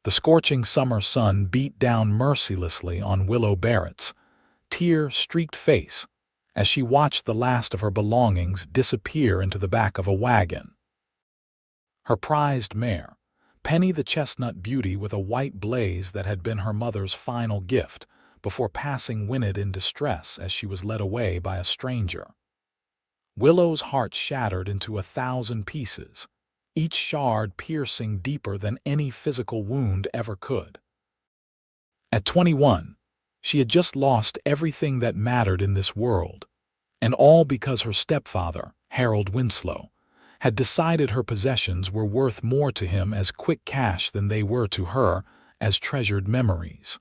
The scorching summer sun beat down mercilessly on Willow Barrett's tear-streaked face as she watched the last of her belongings disappear into the back of a wagon. Her prized mare, Penny the chestnut beauty with a white blaze that had been her mother's final gift before passing whinnied in distress as she was led away by a stranger. Willow's heart shattered into 1,000 pieces, each shard piercing deeper than any physical wound ever could. At 21, she had just lost everything that mattered in this world, and all because her stepfather, Harold Winslow, had decided her possessions were worth more to him as quick cash than they were to her as treasured memories.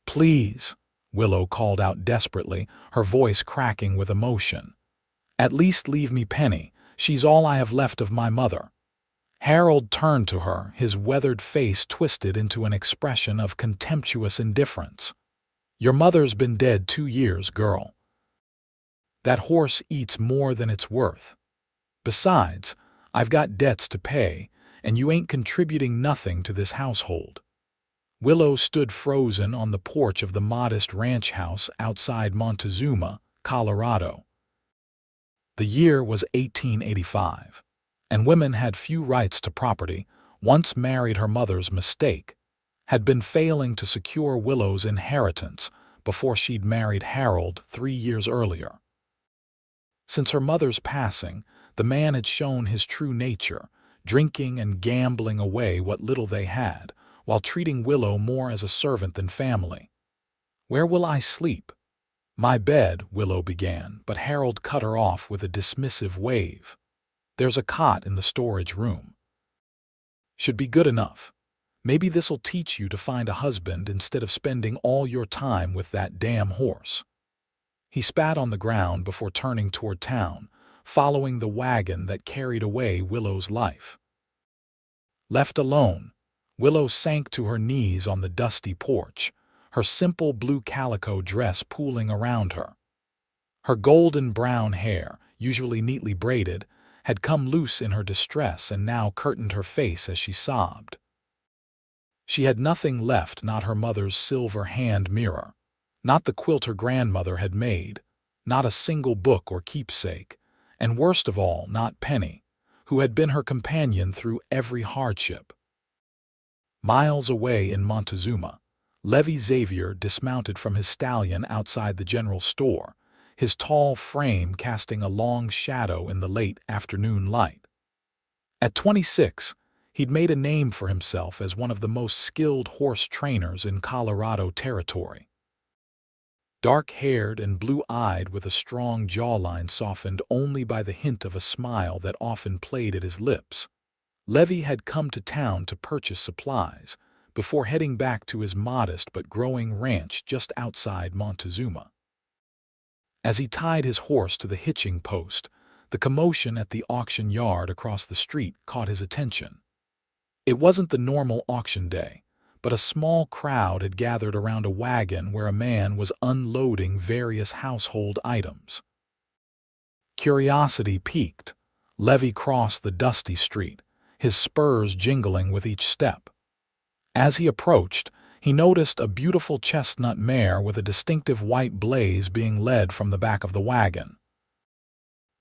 "Please," Willow called out desperately, her voice cracking with emotion. "At least leave me Penny. She's all I have left of my mother." Harold turned to her, his weathered face twisted into an expression of contemptuous indifference. "Your mother's been dead 2 years, girl. That horse eats more than it's worth. Besides, I've got debts to pay, and you ain't contributing nothing to this household." Willow stood frozen on the porch of the modest ranch house outside Montezuma, Colorado. The year was 1885, and women had few rights to property. Once married, her mother's mistake had been failing to secure Willow's inheritance before she'd married Harold 3 years earlier. Since her mother's passing, the man had shown his true nature, drinking and gambling away what little they had, while treating Willow more as a servant than family. "Where will I sleep?" "My bed," Willow began, but Harold cut her off with a dismissive wave. "There's a cot in the storage room. Should be good enough. Maybe this'll teach you to find a husband instead of spending all your time with that damn horse." He spat on the ground before turning toward town, following the wagon that carried away Willow's life. Left alone, Willow sank to her knees on the dusty porch, her simple blue calico dress pooling around her. Her golden brown hair, usually neatly braided, had come loose in her distress and now curtained her face as she sobbed. She had nothing left, not her mother's silver hand mirror, not the quilt her grandmother had made, not a single book or keepsake, and worst of all, not Penny, who had been her companion through every hardship. Miles away in Montezuma, Levi Xavier dismounted from his stallion outside the general store, his tall frame casting a long shadow in the late afternoon light. At 26, he'd made a name for himself as one of the most skilled horse trainers in Colorado territory. Dark-haired and blue-eyed with a strong jawline softened only by the hint of a smile that often played at his lips, Levi had come to town to purchase supplies before heading back to his modest but growing ranch just outside Montezuma. As he tied his horse to the hitching post, the commotion at the auction yard across the street caught his attention. It wasn't the normal auction day, but a small crowd had gathered around a wagon where a man was unloading various household items. Curiosity piqued, Levi crossed the dusty street, his spurs jingling with each step. As he approached, he noticed a beautiful chestnut mare with a distinctive white blaze being led from the back of the wagon.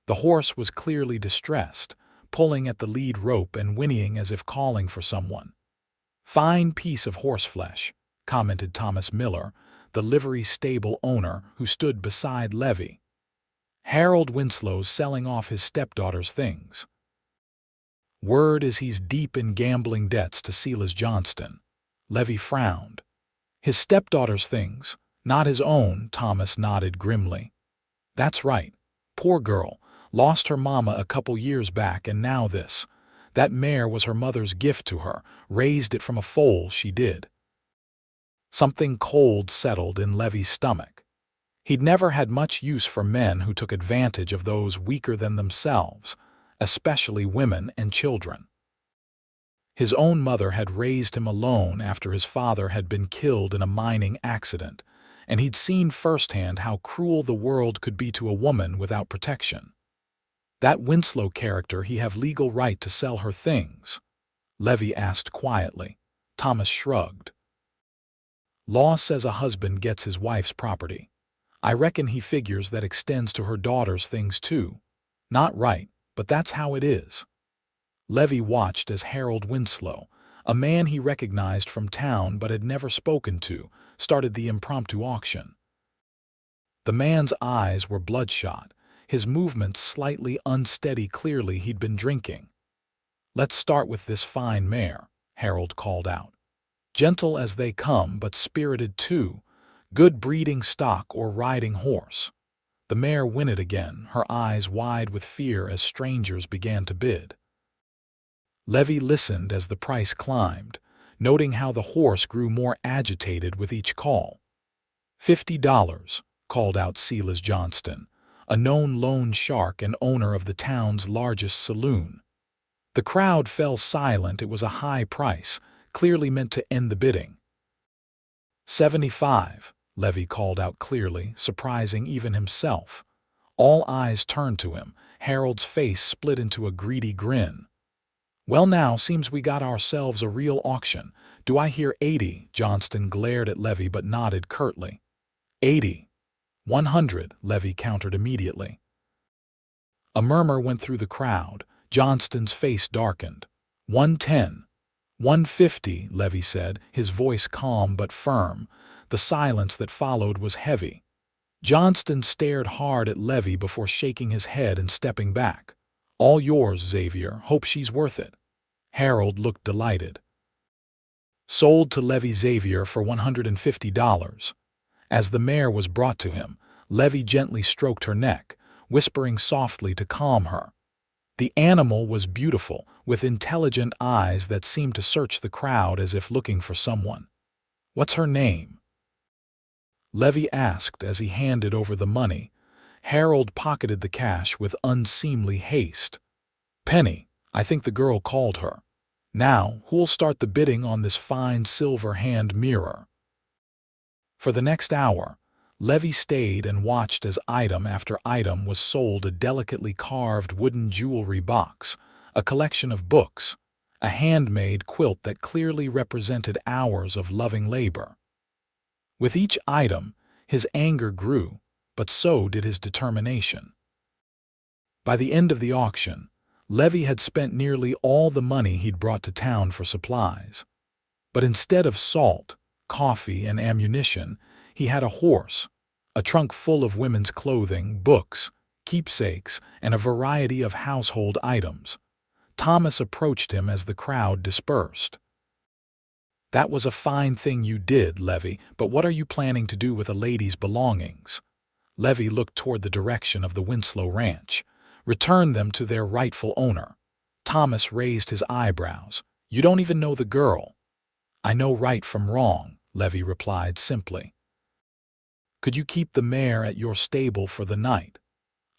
The horse was clearly distressed, pulling at the lead rope and whinnying as if calling for someone. "Fine piece of horseflesh," commented Thomas Miller, the livery stable owner who stood beside Levi. "Harold Winslow's selling off his stepdaughter's things. Word is he's deep in gambling debts to Silas Johnston." Levi frowned. "His stepdaughter's things, not his own," Thomas nodded grimly. "That's right. Poor girl. Lost her mama a couple years back and now this. That mare was her mother's gift to her, raised it from a foal, she did." Something cold settled in Levi's stomach. He'd never had much use for men who took advantage of those weaker than themselves, especially women and children. His own mother had raised him alone after his father had been killed in a mining accident, and he'd seen firsthand how cruel the world could be to a woman without protection. "That Winslow character he have legal right to sell her things?" Levi asked quietly, Thomas shrugged. Law says a husband gets his wife's property. I reckon he figures that extends to her daughter's things too. Not right, but that's how it is. Levi watched as Harold Winslow, a man he recognized from town but had never spoken to, started the impromptu auction. The man's eyes were bloodshot, his movements slightly unsteady. Clearly he'd been drinking. "Let's start with this fine mare," Harold called out. "Gentle as they come, but spirited too. Good breeding stock or riding horse." The mare whinnied again, her eyes wide with fear as strangers began to bid. Levi listened as the price climbed, noting how the horse grew more agitated with each call. $50, called out Silas Johnston, a known loan shark and owner of the town's largest saloon. The crowd fell silent. It was a high price, clearly meant to end the bidding. $75, Levi called out clearly, surprising even himself. All eyes turned to him. Harold's face split into a greedy grin. "Well, now seems we got ourselves a real auction. Do I hear 80? Johnston glared at Levi but nodded curtly. 80. 100, Levi countered immediately. A murmur went through the crowd. Johnston's face darkened. 110. 150, Levi said, his voice calm but firm. The silence that followed was heavy. Johnston stared hard at Levi before shaking his head and stepping back. "All yours, Xavier. Hope she's worth it." Harold looked delighted. "Sold to Levi Xavier for $150. As the mare was brought to him, Levi gently stroked her neck, whispering softly to calm her. The animal was beautiful, with intelligent eyes that seemed to search the crowd as if looking for someone. "What's her name?" Levi asked as he handed over the money. Harold pocketed the cash with unseemly haste. "Penny, I think the girl called her. Now, who'll start the bidding on this fine silver hand mirror?" For the next hour, Levi stayed and watched as item after item was sold. A delicately carved wooden jewelry box, a collection of books, a handmade quilt that clearly represented hours of loving labor. With each item, his anger grew, but so did his determination. By the end of the auction, Levi had spent nearly all the money he'd brought to town for supplies. But instead of salt, coffee, and ammunition, he had a horse, a trunk full of women's clothing, books, keepsakes, and a variety of household items. Thomas approached him as the crowd dispersed. "That was a fine thing you did, Levi, but what are you planning to do with a lady's belongings?" Levi looked toward the direction of the Winslow ranch. "Return them to their rightful owner." Thomas raised his eyebrows. "You don't even know the girl." "I know right from wrong," Levi replied simply. "Could you keep the mare at your stable for the night?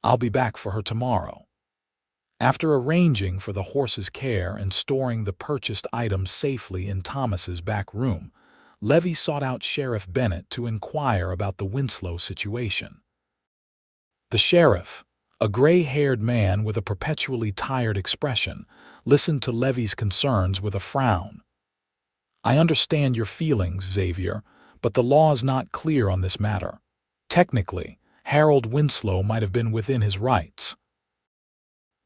I'll be back for her tomorrow." After arranging for the horse's care and storing the purchased items safely in Thomas's back room, Levi sought out Sheriff Bennett to inquire about the Winslow situation. The sheriff, a gray-haired man with a perpetually tired expression, listened to Levi's concerns with a frown. "I understand your feelings, Xavier, but the law's not clear on this matter. Technically, Harold Winslow might have been within his rights.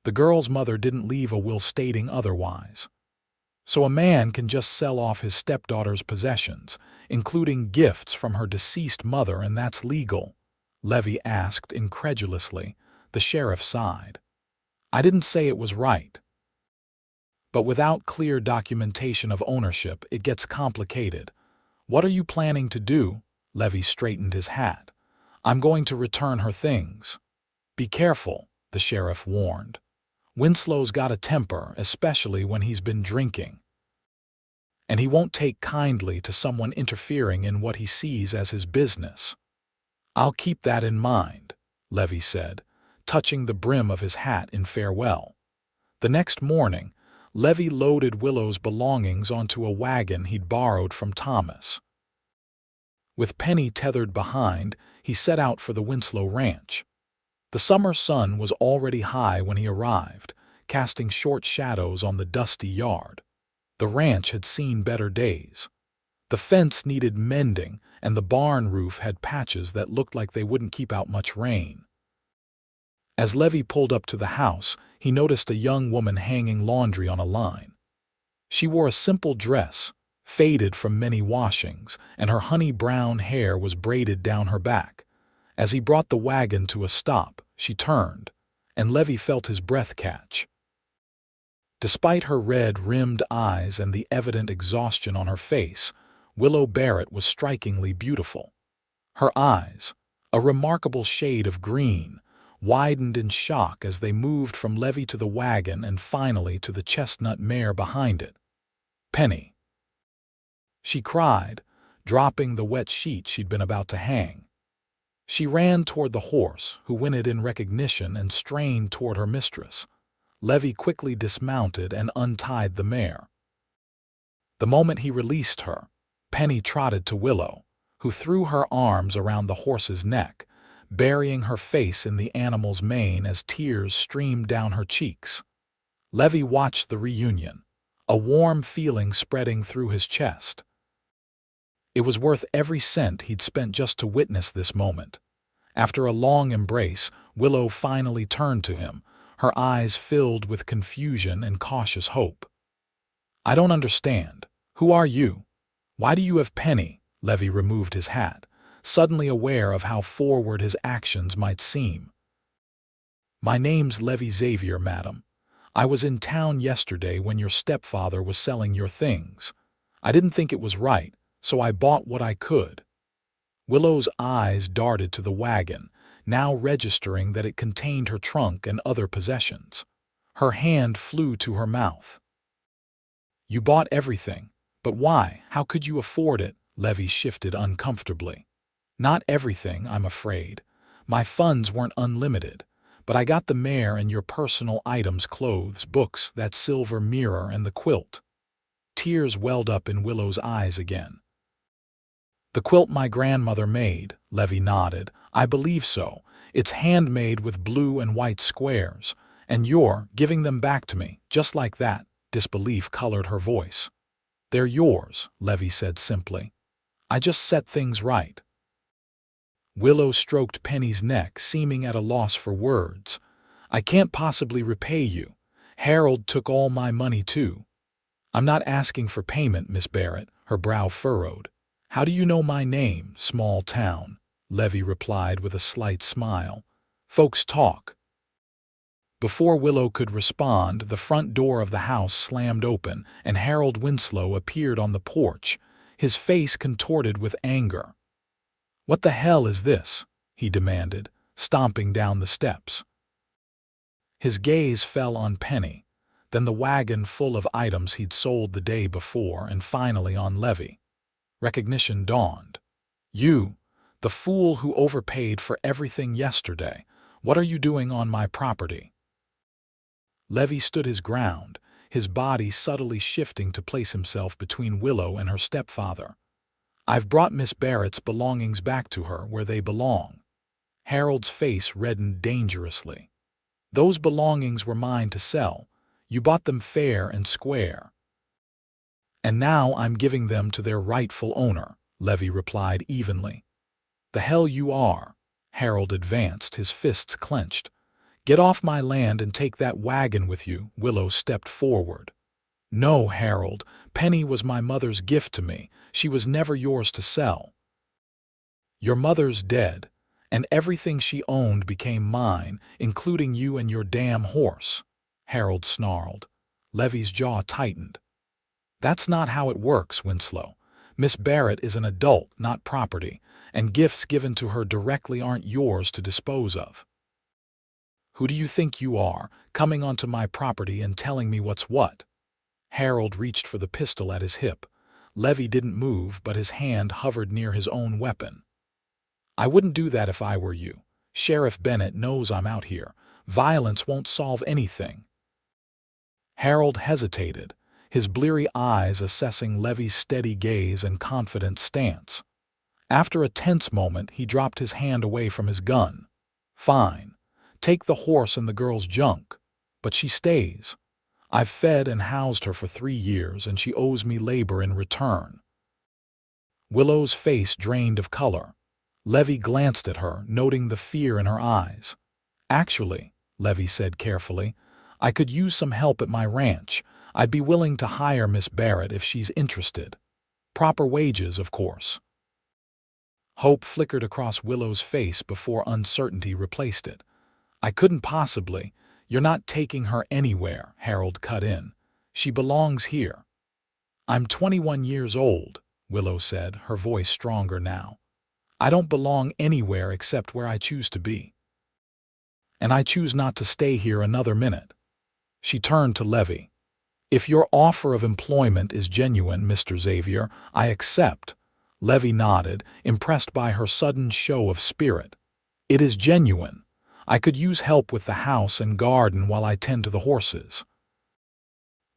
The girl's mother didn't leave a will stating otherwise. So a man can just sell off his stepdaughter's possessions, including gifts from her deceased mother, and that's legal?" Levi asked incredulously. The sheriff sighed. "I didn't say it was right. But without clear documentation of ownership, it gets complicated. What are you planning to do?" Levi straightened his hat. "I'm going to return her things." "Be careful," the sheriff warned. "Winslow's got a temper, especially when he's been drinking. And he won't take kindly to someone interfering in what he sees as his business." "I'll keep that in mind," Levi said, touching the brim of his hat in farewell. The next morning, Levi loaded Willow's belongings onto a wagon he'd borrowed from Thomas. With Penny tethered behind, he set out for the Winslow ranch. The summer sun was already high when he arrived, casting short shadows on the dusty yard. The ranch had seen better days. The fence needed mending, and the barn roof had patches that looked like they wouldn't keep out much rain. As Levi pulled up to the house, he noticed a young woman hanging laundry on a line. She wore a simple dress, faded from many washings, and her honey-brown hair was braided down her back. As he brought the wagon to a stop, she turned, and Levi felt his breath catch. Despite her red-rimmed eyes and the evident exhaustion on her face, Willow Barrett was strikingly beautiful. Her eyes, a remarkable shade of green, widened in shock as they moved from Levi to the wagon and finally to the chestnut mare behind it. "Penny!" she cried, dropping the wet sheet she'd been about to hang. She ran toward the horse, who whinnied in recognition and strained toward her mistress. Levi quickly dismounted and untied the mare. The moment he released her, Penny trotted to Willow, who threw her arms around the horse's neck, burying her face in the animal's mane as tears streamed down her cheeks. Levi watched the reunion, a warm feeling spreading through his chest. It was worth every cent he'd spent just to witness this moment. After a long embrace, Willow finally turned to him, her eyes filled with confusion and cautious hope. "I don't understand. Who are you? Why do you have Penny?" Levi removed his hat, suddenly aware of how forward his actions might seem. "My name's Levi Xavier, madam. I was in town yesterday when your stepfather was selling your things. I didn't think it was right, so I bought what I could." Willow's eyes darted to the wagon, now registering that it contained her trunk and other possessions. Her hand flew to her mouth. "You bought everything, but why? How could you afford it?" Levi shifted uncomfortably. "Not everything, I'm afraid. My funds weren't unlimited, but I got the mare and your personal items, clothes, books, that silver mirror, and the quilt." Tears welled up in Willow's eyes again. "The quilt my grandmother made," Levi nodded. "I believe so. It's handmade with blue and white squares, and you're giving them back to me, just like that." Disbelief colored her voice. "They're yours," Levi said simply. "I just set things right." Willow stroked Penny's neck, seeming at a loss for words. "I can't possibly repay you. Harold took all my money too." "I'm not asking for payment, Miss Barrett," her brow furrowed. "How do you know my name, small town?" Levi replied with a slight smile. "Folks talk." Before Willow could respond, the front door of the house slammed open, and Harold Winslow appeared on the porch, his face contorted with anger. "What the hell is this?" he demanded, stomping down the steps. His gaze fell on Penny, then the wagon full of items he'd sold the day before, and finally on Levi. Recognition dawned. "You, the fool who overpaid for everything yesterday, what are you doing on my property?" Levi stood his ground, his body subtly shifting to place himself between Willow and her stepfather. "I've brought Miss Barrett's belongings back to her where they belong." Harold's face reddened dangerously. "Those belongings were mine to sell. You bought them fair and square." "And now I'm giving them to their rightful owner," Levi replied evenly. "The hell you are!" Harold advanced, his fists clenched. "Get off my land and take that wagon with you." Willow stepped forward. "No, Harold. Penny was my mother's gift to me. She was never yours to sell." "Your mother's dead, and everything she owned became mine, including you and your damn horse," Harold snarled. Levi's jaw tightened. "That's not how it works, Winslow. Miss Barrett is an adult, not property, and gifts given to her directly aren't yours to dispose of." "Who do you think you are, coming onto my property and telling me what's what?" Harold reached for the pistol at his hip. Levi didn't move, but his hand hovered near his own weapon. "I wouldn't do that if I were you. Sheriff Bennett knows I'm out here. Violence won't solve anything." Harold hesitated, his bleary eyes assessing Levi's steady gaze and confident stance. After a tense moment, he dropped his hand away from his gun. "Fine. Take the horse and the girl's junk. But she stays. I've fed and housed her for 3 years, and she owes me labor in return." Willow's face drained of color. Levi glanced at her, noting the fear in her eyes. "Actually," Levi said carefully, "I could use some help at my ranch. I'd be willing to hire Miss Barrett if she's interested. Proper wages, of course." Hope flickered across Willow's face before uncertainty replaced it. "I couldn't possibly. You're not taking her anywhere," Harold cut in. "She belongs here." "I'm 21 years old," Willow said, her voice stronger now. "I don't belong anywhere except where I choose to be. And I choose not to stay here another minute." She turned to Levi. "If your offer of employment is genuine, Mr. Xavier, I accept." Levi nodded, impressed by her sudden show of spirit. "It is genuine. I could use help with the house and garden while I tend to the horses.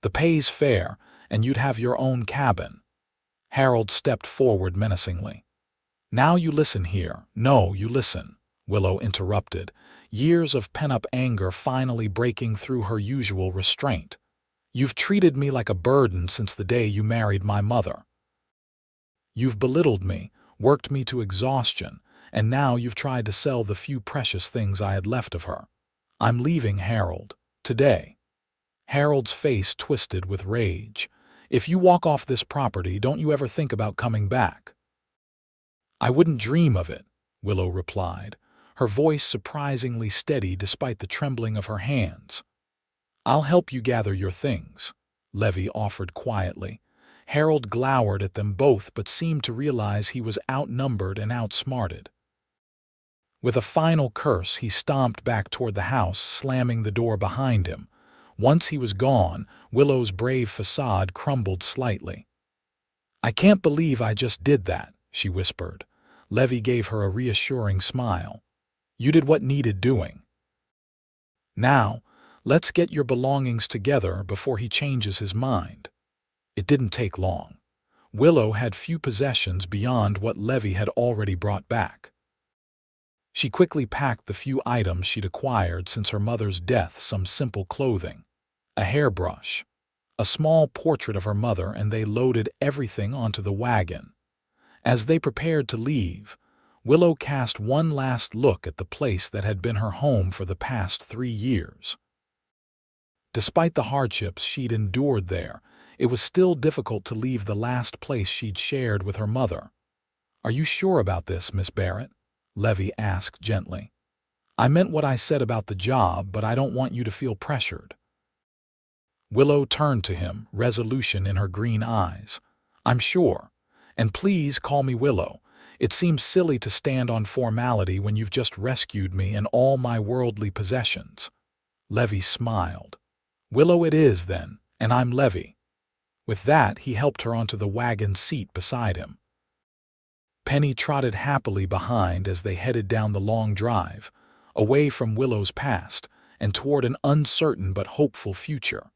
The pay's fair, and you'd have your own cabin." Harold stepped forward menacingly. "Now you listen here." "No, you listen," Willow interrupted, years of pent-up anger finally breaking through her usual restraint. "You've treated me like a burden since the day you married my mother. You've belittled me, worked me to exhaustion, and now you've tried to sell the few precious things I had left of her. I'm leaving, Harold. Today." Harold's face twisted with rage. "If you walk off this property, don't you ever think about coming back." "I wouldn't dream of it," Willow replied, her voice surprisingly steady despite the trembling of her hands. "I'll help you gather your things," Levi offered quietly. Harold glowered at them both but seemed to realize he was outnumbered and outsmarted. With a final curse, he stomped back toward the house, slamming the door behind him. Once he was gone, Willow's brave facade crumbled slightly. "I can't believe I just did that," she whispered. Levi gave her a reassuring smile. "You did what needed doing. Now, let's get your belongings together before he changes his mind." It didn't take long. Willow had few possessions beyond what Levi had already brought back. She quickly packed the few items she'd acquired since her mother's death, some simple clothing, a hairbrush, a small portrait of her mother, and they loaded everything onto the wagon. As they prepared to leave, Willow cast one last look at the place that had been her home for the past 3 years. Despite the hardships she'd endured there, it was still difficult to leave the last place she'd shared with her mother. "Are you sure about this, Miss Barrett?" Levi asked gently. "I meant what I said about the job, but I don't want you to feel pressured." Willow turned to him, resolution in her green eyes. "I'm sure. And please call me Willow. It seems silly to stand on formality when you've just rescued me and all my worldly possessions." Levi smiled. "Willow it is, then, and I'm Levi." With that, he helped her onto the wagon seat beside him. Penny trotted happily behind as they headed down the long drive, away from Willow's past and toward an uncertain but hopeful future.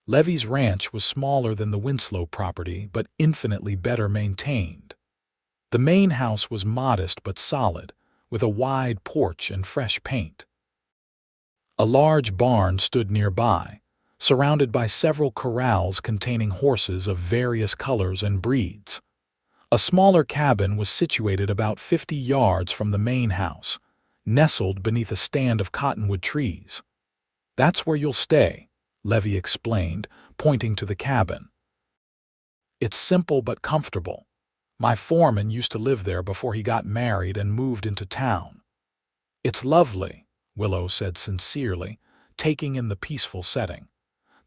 Levi's ranch was smaller than the Winslow property, but infinitely better maintained. The main house was modest but solid, with a wide porch and fresh paint. A large barn stood nearby, surrounded by several corrals containing horses of various colors and breeds. A smaller cabin was situated about 50 yards from the main house, nestled beneath a stand of cottonwood trees. "That's where you'll stay," Levi explained, pointing to the cabin. "It's simple but comfortable. My foreman used to live there before he got married and moved into town." "It's lovely," Willow said sincerely, taking in the peaceful setting.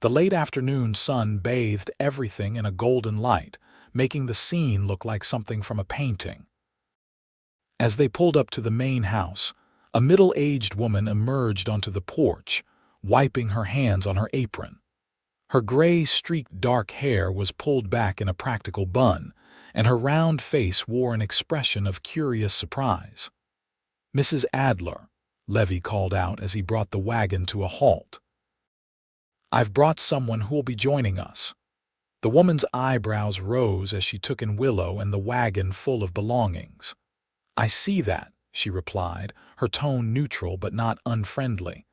The late afternoon sun bathed everything in a golden light, making the scene look like something from a painting. As they pulled up to the main house, a middle-aged woman emerged onto the porch, wiping her hands on her apron. Her gray-streaked dark hair was pulled back in a practical bun, and her round face wore an expression of curious surprise. "Mrs. Adler," Levi called out as he brought the wagon to a halt. "I've brought someone who'll be joining us." The woman's eyebrows rose as she took in Willow and the wagon full of belongings. "I see that," she replied, her tone neutral but not unfriendly.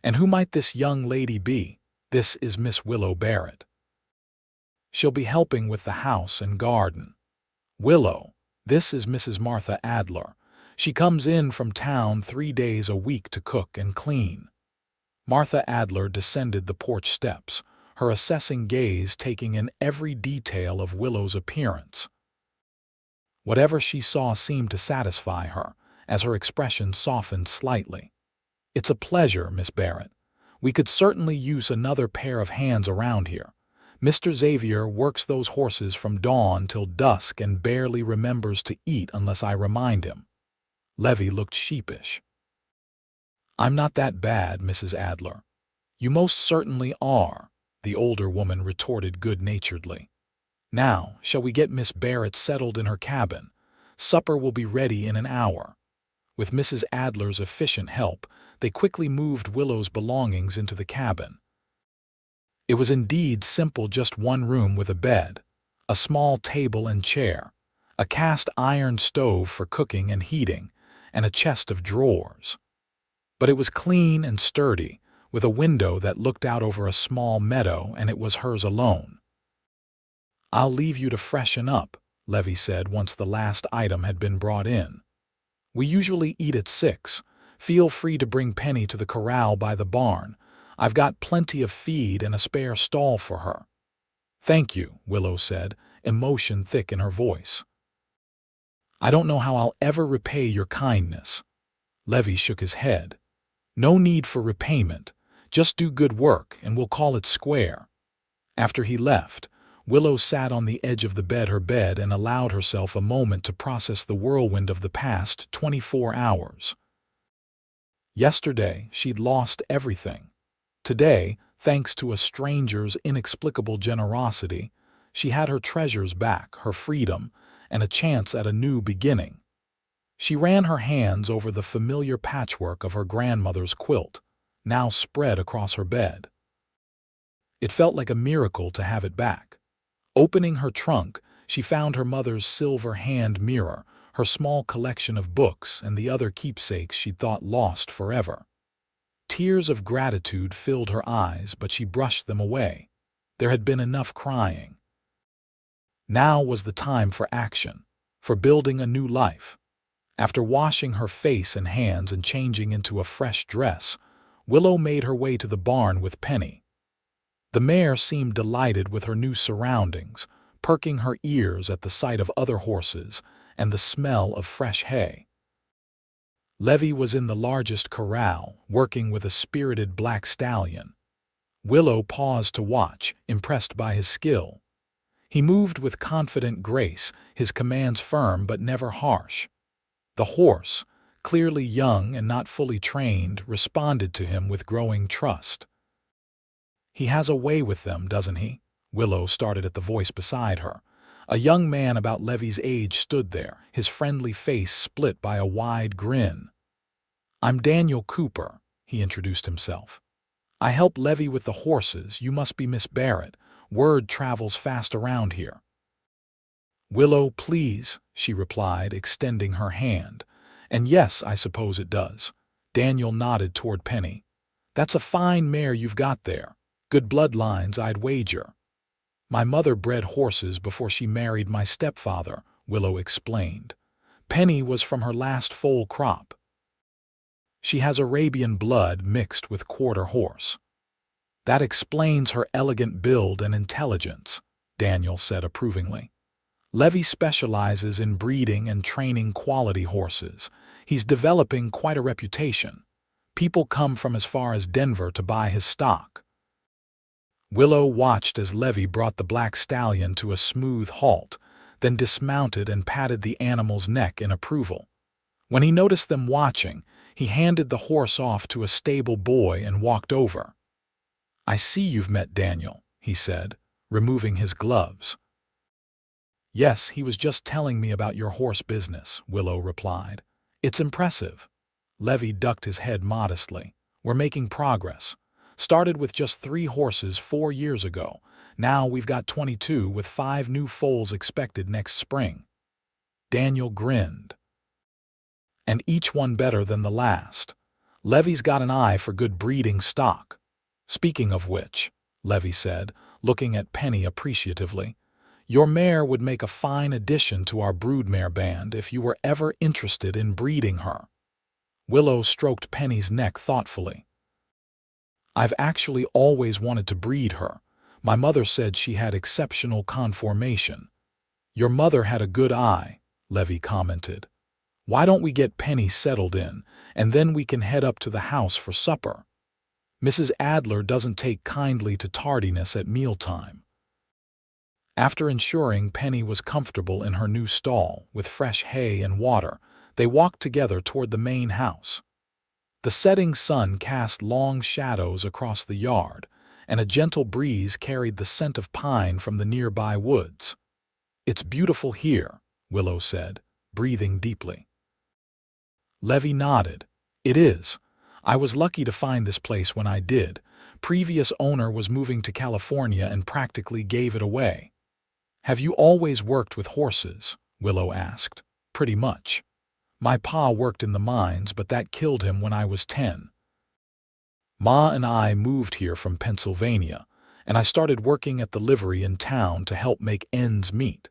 "And who might this young lady be?" This is Miss Willow Barrett. She'll be helping with the house and garden. Willow, this is Mrs. Martha Adler. She comes in from town 3 days a week to cook and clean. Martha Adler descended the porch steps, her assessing gaze taking in every detail of Willow's appearance. Whatever she saw seemed to satisfy her, as her expression softened slightly. "It's a pleasure, Miss Barrett. We could certainly use another pair of hands around here. Mr. Xavier works those horses from dawn till dusk and barely remembers to eat unless I remind him." Levi looked sheepish. "I'm not that bad, Mrs. Adler." "You most certainly are," the older woman retorted good-naturedly. "Now, shall we get Miss Barrett settled in her cabin? Supper will be ready in an hour." With Mrs. Adler's efficient help, they quickly moved Willow's belongings into the cabin. It was indeed simple, just one room with a bed, a small table and chair, a cast-iron stove for cooking and heating, and a chest of drawers. But it was clean and sturdy, with a window that looked out over a small meadow, and it was hers alone. "I'll leave you to freshen up," Levi said once the last item had been brought in. "We usually eat at 6. Feel free to bring Penny to the corral by the barn. I've got plenty of feed and a spare stall for her." "Thank you," Willow said, emotion thick in her voice. "I don't know how I'll ever repay your kindness." Levi shook his head. "No need for repayment. Just do good work and we'll call it square." After he left, Willow sat on the edge of her bed and allowed herself a moment to process the whirlwind of the past 24 hours. Yesterday, she'd lost everything. Today, thanks to a stranger's inexplicable generosity, she had her treasures back, her freedom, and a chance at a new beginning. She ran her hands over the familiar patchwork of her grandmother's quilt, now spread across her bed. It felt like a miracle to have it back. Opening her trunk, she found her mother's silver hand mirror, her small collection of books, and the other keepsakes she'd thought lost forever. Tears of gratitude filled her eyes, but she brushed them away. There had been enough crying. Now was the time for action, for building a new life. After washing her face and hands and changing into a fresh dress, Willow made her way to the barn with Penny. The mare seemed delighted with her new surroundings, perking her ears at the sight of other horses and the smell of fresh hay. Levi was in the largest corral, working with a spirited black stallion. Willow paused to watch, impressed by his skill. He moved with confident grace, his commands firm but never harsh. The horse, clearly young and not fully trained, responded to him with growing trust. "He has a way with them, doesn't he?" Willow started at the voice beside her. A young man about Levi's age stood there, his friendly face split by a wide grin. "I'm Daniel Cooper," he introduced himself. "I help Levi with the horses. You must be Miss Barrett. Word travels fast around here." "Willow, please," she replied, extending her hand. "And yes, I suppose it does." Daniel nodded toward Penny. "That's a fine mare you've got there. Good bloodlines, I'd wager." "My mother bred horses before she married my stepfather," Willow explained. "Penny was from her last foal crop. She has Arabian blood mixed with quarter horse." "That explains her elegant build and intelligence," Daniel said approvingly. "Levi specializes in breeding and training quality horses. He's developing quite a reputation. People come from as far as Denver to buy his stock." Willow watched as Levi brought the black stallion to a smooth halt, then dismounted and patted the animal's neck in approval. When he noticed them watching, he handed the horse off to a stable boy and walked over. "I see you've met Daniel," he said, removing his gloves. "Yes, he was just telling me about your horse business," Willow replied. "It's impressive." Levi ducked his head modestly. "We're making progress. Started with just 3 horses 4 years ago. Now we've got 22 with 5 new foals expected next spring." Daniel grinned. "And each one better than the last. Levi's got an eye for good breeding stock. Speaking of which, Levi said, looking at Penny appreciatively. "Your mare would make a fine addition to our broodmare band if you were ever interested in breeding her." Willow stroked Penny's neck thoughtfully. "I've actually always wanted to breed her. My mother said she had exceptional conformation." "Your mother had a good eye," Levi commented. "Why don't we get Penny settled in, and then we can head up to the house for supper? Mrs. Adler doesn't take kindly to tardiness at mealtime." After ensuring Penny was comfortable in her new stall, with fresh hay and water, they walked together toward the main house. The setting sun cast long shadows across the yard, and a gentle breeze carried the scent of pine from the nearby woods. "It's beautiful here," Willow said, breathing deeply. Levi nodded. "It is. I was lucky to find this place when I did. Previous owner was moving to California and practically gave it away." "Have you always worked with horses?" Willow asked. "Pretty much. My pa worked in the mines, but that killed him when I was 10. Ma and I moved here from Pennsylvania, and I started working at the livery in town to help make ends meet.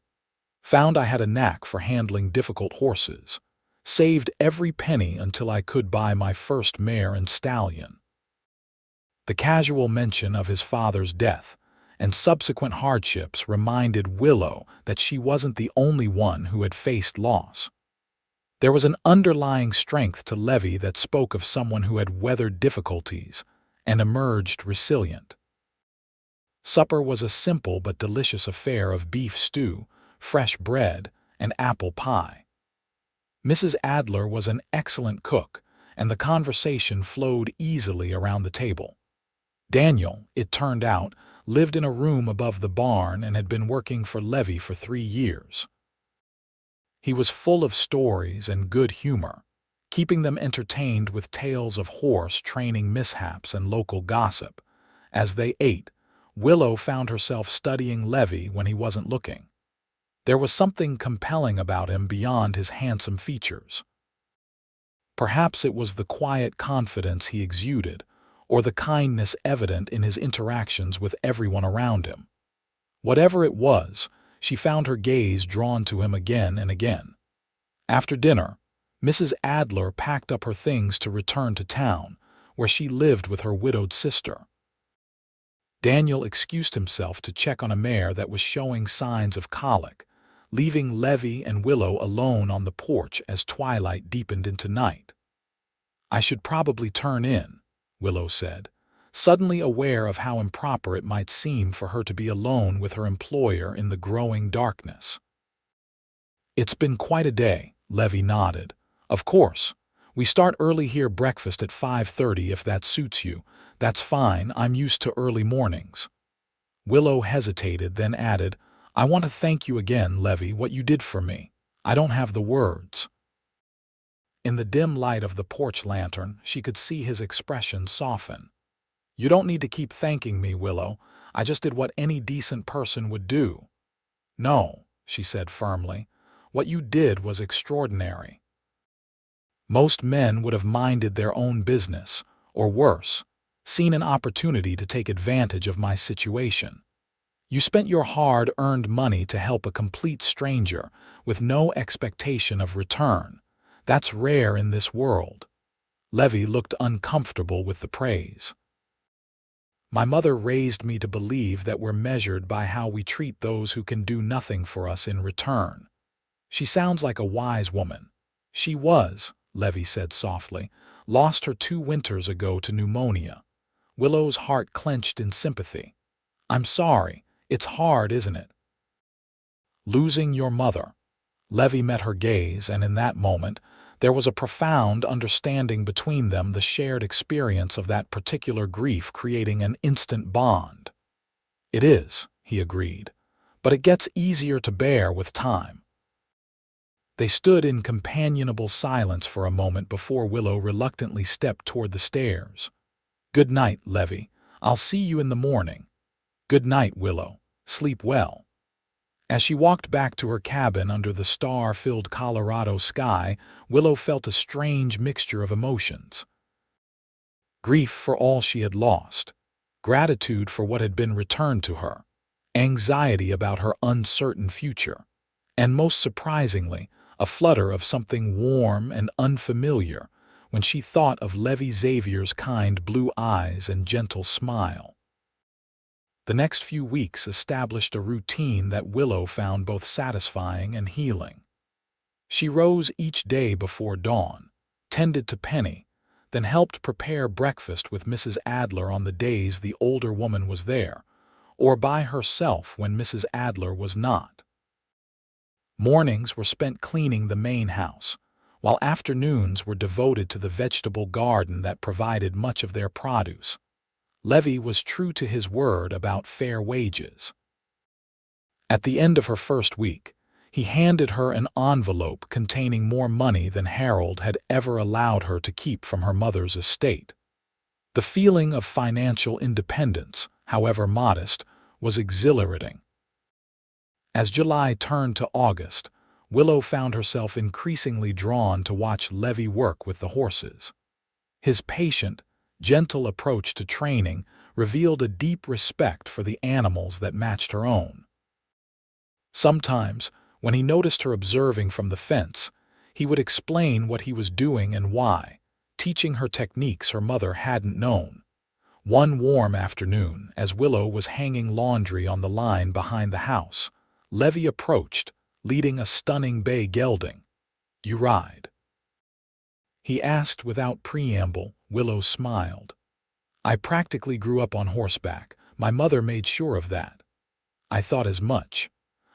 Found I had a knack for handling difficult horses. Saved every penny until I could buy my first mare and stallion." The casual mention of his father's death and subsequent hardships reminded Willow that she wasn't the only one who had faced loss. There was an underlying strength to Levi that spoke of someone who had weathered difficulties and emerged resilient. Supper was a simple but delicious affair of beef stew, fresh bread, and apple pie. Mrs. Adler was an excellent cook, and the conversation flowed easily around the table. Daniel, it turned out, lived in a room above the barn and had been working for Levi for 3 years. He was full of stories and good humor, keeping them entertained with tales of horse training mishaps and local gossip. As they ate, Willow found herself studying Levi when he wasn't looking. There was something compelling about him beyond his handsome features. Perhaps it was the quiet confidence he exuded, or the kindness evident in his interactions with everyone around him. Whatever it was, she found her gaze drawn to him again and again. After dinner, Mrs. Adler packed up her things to return to town, where she lived with her widowed sister. Daniel excused himself to check on a mare that was showing signs of colic, leaving Levi and Willow alone on the porch as twilight deepened into night. "I should probably turn in," Willow said, suddenly aware of how improper it might seem for her to be alone with her employer in the growing darkness. "It's been quite a day," Levi nodded. "Of course. We start early here, breakfast at 5:30 if that suits you. That's fine, I'm used to early mornings." Willow hesitated, then added, "I want to thank you again, Levi, what you did for me. I don't have the words." In the dim light of the porch lantern, she could see his expression soften. "You don't need to keep thanking me, Willow. I just did what any decent person would do." "No," she said firmly. "What you did was extraordinary. Most men would have minded their own business, or worse, seen an opportunity to take advantage of my situation. You spent your hard-earned money to help a complete stranger with no expectation of return. That's rare in this world." Levi looked uncomfortable with the praise. "My mother raised me to believe that we're measured by how we treat those who can do nothing for us in return." "She sounds like a wise woman." "She was," Levi said softly. "Lost her 2 winters ago to pneumonia." Willow's heart clenched in sympathy. "I'm sorry. It's hard, isn't it?" "Losing your mother." Levi met her gaze, and in that moment, there was a profound understanding between them, the shared experience of that particular grief creating an instant bond. "It is," he agreed, "but it gets easier to bear with time." They stood in companionable silence for a moment before Willow reluctantly stepped toward the stairs. "Good night, Levi. I'll see you in the morning." "Good night, Willow. Sleep well." As she walked back to her cabin under the star-filled Colorado sky, Willow felt a strange mixture of emotions. Grief for all she had lost, gratitude for what had been returned to her, anxiety about her uncertain future, and most surprisingly, a flutter of something warm and unfamiliar when she thought of Levi Xavier's kind blue eyes and gentle smile. The next few weeks established a routine that Willow found both satisfying and healing. She rose each day before dawn, tended to Penny, then helped prepare breakfast with Mrs. Adler on the days the older woman was there, or by herself when Mrs. Adler was not. Mornings were spent cleaning the main house, while afternoons were devoted to the vegetable garden that provided much of their produce. Levi was true to his word about fair wages. At the end of her first week, he handed her an envelope containing more money than Harold had ever allowed her to keep from her mother's estate. The feeling of financial independence, however modest, was exhilarating. As July turned to August, Willow found herself increasingly drawn to watch Levi work with the horses. His patient, gentle approach to training revealed a deep respect for the animals that matched her own. Sometimes, when he noticed her observing from the fence, he would explain what he was doing and why, teaching her techniques her mother hadn't known. One warm afternoon, as Willow was hanging laundry on the line behind the house, Levi approached, leading a stunning bay gelding. "You ride?" he asked without preamble. Willow smiled. "I practically grew up on horseback. My mother made sure of that." "I thought as much.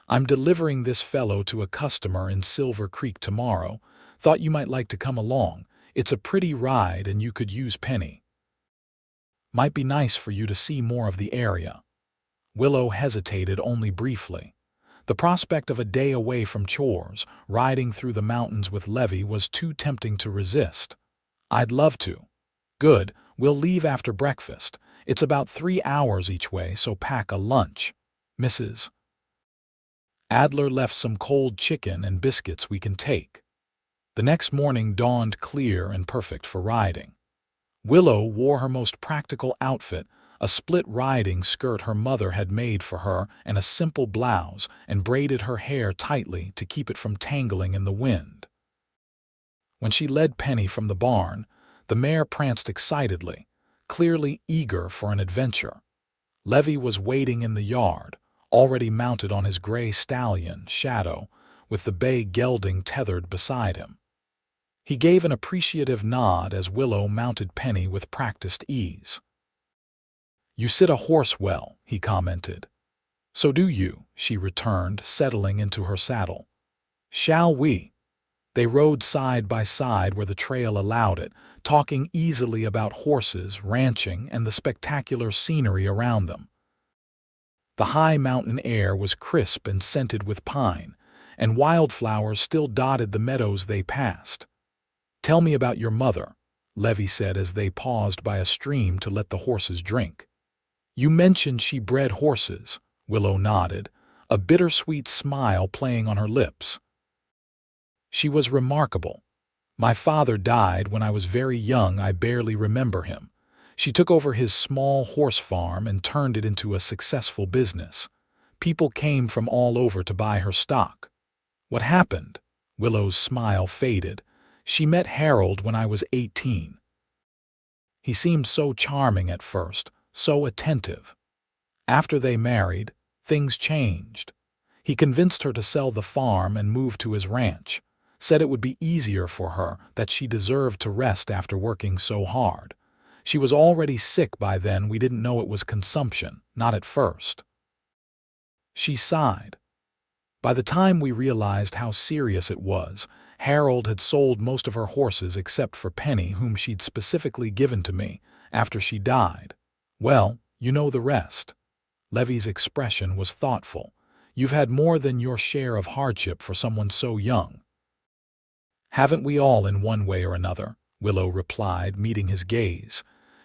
I'm delivering this fellow to a customer in Silver Creek tomorrow. Thought you might like to come along. It's a pretty ride and you could use Penny. Might be nice for you to see more of the area." Willow hesitated only briefly. The prospect of a day away from chores, riding through the mountains with Levi, was too tempting to resist. "I'd love to." "Good, we'll leave after breakfast. It's about 3 hours each way, so pack a lunch. Mrs. Adler left some cold chicken and biscuits we can take." The next morning dawned clear and perfect for riding. Willow wore her most practical outfit, a split riding skirt her mother had made for her and a simple blouse, and braided her hair tightly to keep it from tangling in the wind. When she led Penny from the barn, the mare pranced excitedly, clearly eager for an adventure. Levi was waiting in the yard, already mounted on his gray stallion, Shadow, with the bay gelding tethered beside him. He gave an appreciative nod as Willow mounted Penny with practiced ease. "You sit a horse well," he commented. "So do you," she returned, settling into her saddle. "Shall we?" They rode side by side where the trail allowed it, talking easily about horses, ranching, and the spectacular scenery around them. The high mountain air was crisp and scented with pine, and wildflowers still dotted the meadows they passed. "Tell me about your mother," Levi said as they paused by a stream to let the horses drink. "You mentioned she bred horses," Willow nodded, a bittersweet smile playing on her lips. "She was remarkable. My father died when I was very young. I barely remember him. She took over his small horse farm and turned it into a successful business. People came from all over to buy her stock." "What happened?" Willow's smile faded. "She met Harold when I was 18. He seemed so charming at first, so attentive. After they married, things changed. He convinced her to sell the farm and move to his ranch, said it would be easier for her, that she deserved to rest after working so hard. She was already sick by then. We didn't know it was consumption, not at first." She sighed. "By the time we realized how serious it was, Harold had sold most of her horses except for Penny, whom she'd specifically given to me after she died. Well, you know the rest." Levi's expression was thoughtful. "You've had more than your share of hardship for someone so young." "Haven't we all in one way or another?" Willow replied, meeting his gaze.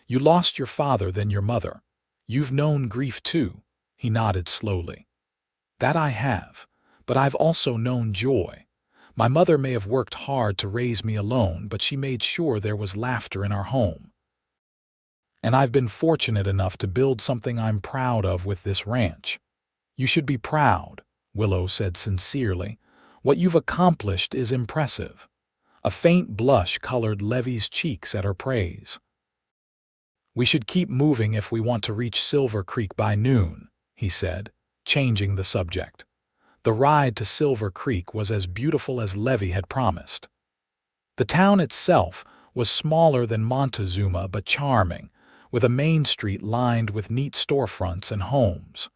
"You lost your father, then your mother. You've known grief too." He nodded slowly. "That I have, but I've also known joy. My mother may have worked hard to raise me alone, but she made sure there was laughter in our home." And I've been fortunate enough to build something I'm proud of with this ranch." "You should be proud," Willow said sincerely. "What you've accomplished is impressive." A faint blush colored Levi's cheeks at her praise. "We should keep moving if we want to reach Silver Creek by noon," he said, changing the subject. The ride to Silver Creek was as beautiful as Levi had promised. The town itself was smaller than Montezuma but charming, with a main street lined with neat storefronts and homes.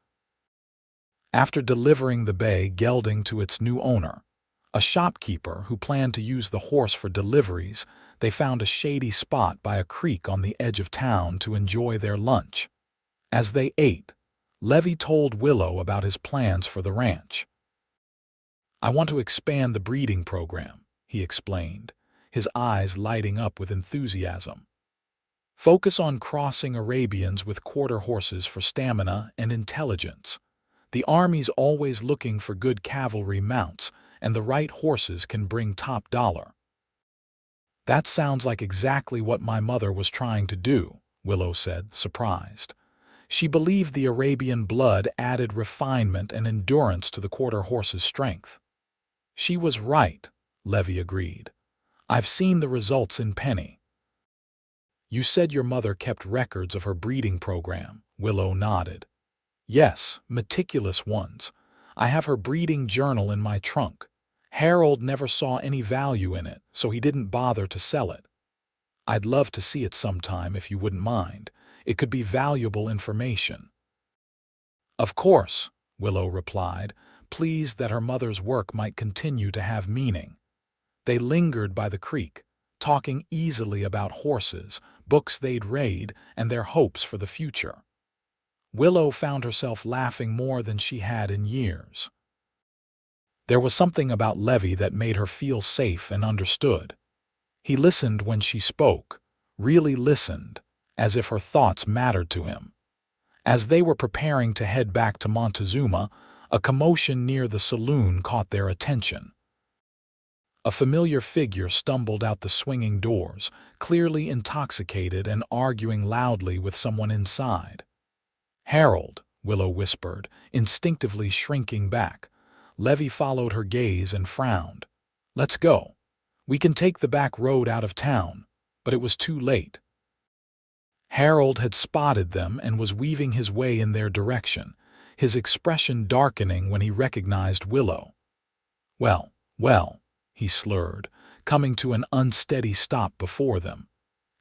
After delivering the bay gelding to its new owner, a shopkeeper who planned to use the horse for deliveries, they found a shady spot by a creek on the edge of town to enjoy their lunch. As they ate, Levi told Willow about his plans for the ranch. "I want to expand the breeding program," he explained, his eyes lighting up with enthusiasm. "Focus on crossing Arabians with quarter horses for stamina and intelligence. The army's always looking for good cavalry mounts, and the right horses can bring top dollar." "That sounds like exactly what my mother was trying to do," Willow said, surprised. She believed the Arabian blood added refinement and endurance to the quarter horse's strength. "She was right," Levi agreed. "I've seen the results in Penny." "You said your mother kept records of her breeding program," Willow nodded. "Yes, meticulous ones. I have her breeding journal in my trunk. Harold never saw any value in it, so he didn't bother to sell it. I'd love to see it sometime if you wouldn't mind. It could be valuable information." "Of course," Willow replied, pleased that her mother's work might continue to have meaning. They lingered by the creek, talking easily about horses, books they'd read, and their hopes for the future. Willow found herself laughing more than she had in years. There was something about Levi that made her feel safe and understood. He listened when she spoke, really listened, as if her thoughts mattered to him. As they were preparing to head back to Montezuma, a commotion near the saloon caught their attention. A familiar figure stumbled out the swinging doors, clearly intoxicated and arguing loudly with someone inside. "Harold," Willow whispered, instinctively shrinking back. Levi followed her gaze and frowned. "Let's go. We can take the back road out of town," but it was too late. Harold had spotted them and was weaving his way in their direction, his expression darkening when he recognized Willow. Well, he slurred, coming to an unsteady stop before them.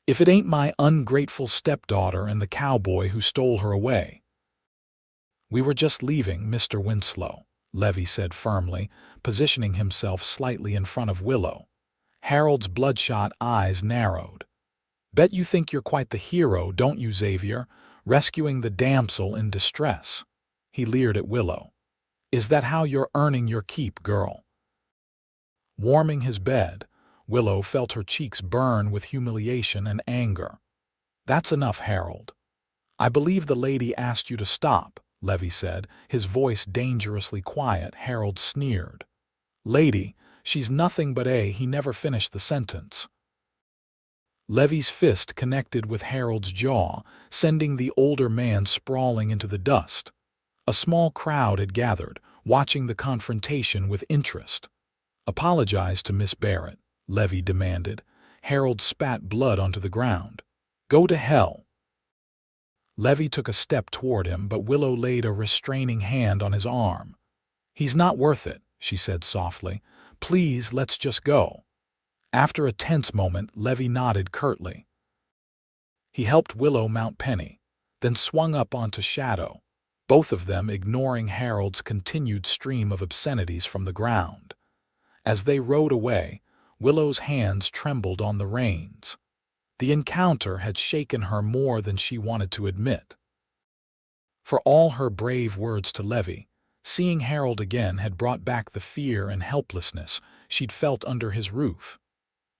"If it ain't my ungrateful stepdaughter and the cowboy who stole her away." "We were just leaving, Mr. Winslow," Levi said firmly, positioning himself slightly in front of Willow. Harold's bloodshot eyes narrowed. "Bet you think you're quite the hero, don't you, Xavier, rescuing the damsel in distress?" He leered at Willow. "Is that how you're earning your keep, girl?" Warming his bed, Willow felt her cheeks burn with humiliation and anger. "That's enough, Harold." "I believe the lady asked you to stop," Levi said, his voice dangerously quiet. Harold sneered. "Lady, she's nothing but a—" He never finished the sentence. Levi's fist connected with Harold's jaw, sending the older man sprawling into the dust. A small crowd had gathered, watching the confrontation with interest. "Apologize to Miss Barrett," Levi demanded. Harold spat blood onto the ground. "Go to hell." Levi took a step toward him, but Willow laid a restraining hand on his arm. "He's not worth it," she said softly. "Please, let's just go." After a tense moment, Levi nodded curtly. He helped Willow mount Penny, then swung up onto Shadow, both of them ignoring Harold's continued stream of obscenities from the ground. As they rode away, Willow's hands trembled on the reins. The encounter had shaken her more than she wanted to admit. For all her brave words to Levi, seeing Harold again had brought back the fear and helplessness she'd felt under his roof.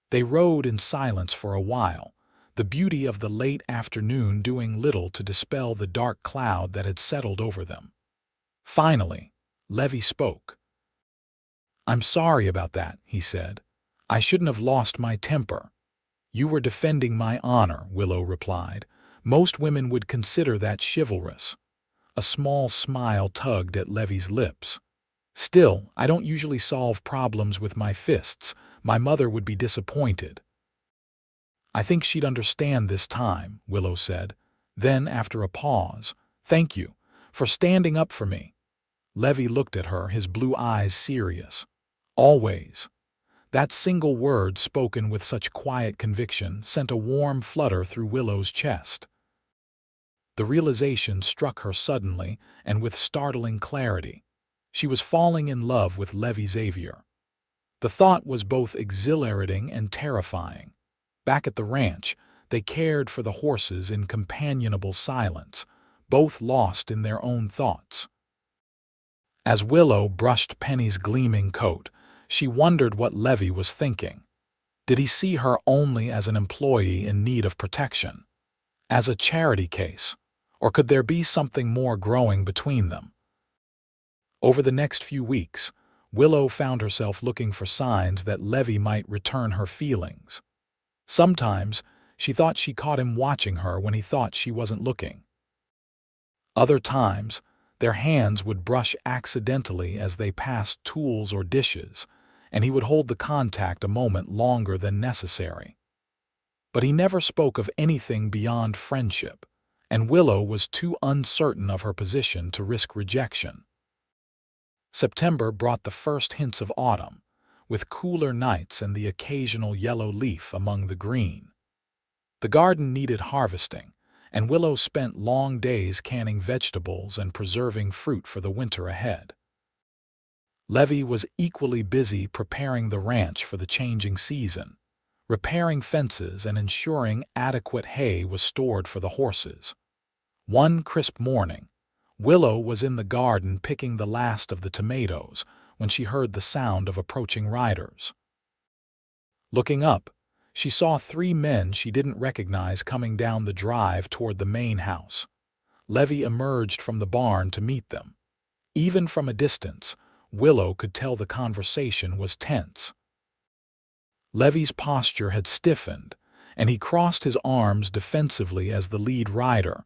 They rode in silence for a while, the beauty of the late afternoon doing little to dispel the dark cloud that had settled over them. Finally, Levi spoke. "I'm sorry about that," he said. "I shouldn't have lost my temper." "You were defending my honor," Willow replied, Most women would consider that chivalrous. A small smile tugged at Levi's lips. Still, I don't usually solve problems with my fists. My mother would be disappointed. I think she'd understand this time, Willow said. Then, after a pause, thank you for standing up for me. Levi looked at her, his blue eyes serious. Always. That single word spoken with such quiet conviction sent a warm flutter through Willow's chest. The realization struck her suddenly and with startling clarity. She was falling in love with Levi Xavier. The thought was both exhilarating and terrifying. Back at the ranch, they cared for the horses in companionable silence, both lost in their own thoughts. As Willow brushed Penny's gleaming coat, she wondered what Levi was thinking. Did he see her only as an employee in need of protection? As a charity case? Or could there be something more growing between them? Over the next few weeks, Willow found herself looking for signs that Levi might return her feelings. Sometimes, she thought she caught him watching her when he thought she wasn't looking. Other times, their hands would brush accidentally as they passed tools or dishes, and he would hold the contact a moment longer than necessary. But he never spoke of anything beyond friendship, and Willow was too uncertain of her position to risk rejection. September brought the first hints of autumn, with cooler nights and the occasional yellow leaf among the green. The garden needed harvesting, and Willow spent long days canning vegetables and preserving fruit for the winter ahead. Levi was equally busy preparing the ranch for the changing season, repairing fences and ensuring adequate hay was stored for the horses. One crisp morning, Willow was in the garden picking the last of the tomatoes when she heard the sound of approaching riders. Looking up, she saw 3 men she didn't recognize coming down the drive toward the main house. Levi emerged from the barn to meet them. Even from a distance, Willow could tell the conversation was tense. Levi's posture had stiffened, and he crossed his arms defensively as the lead rider,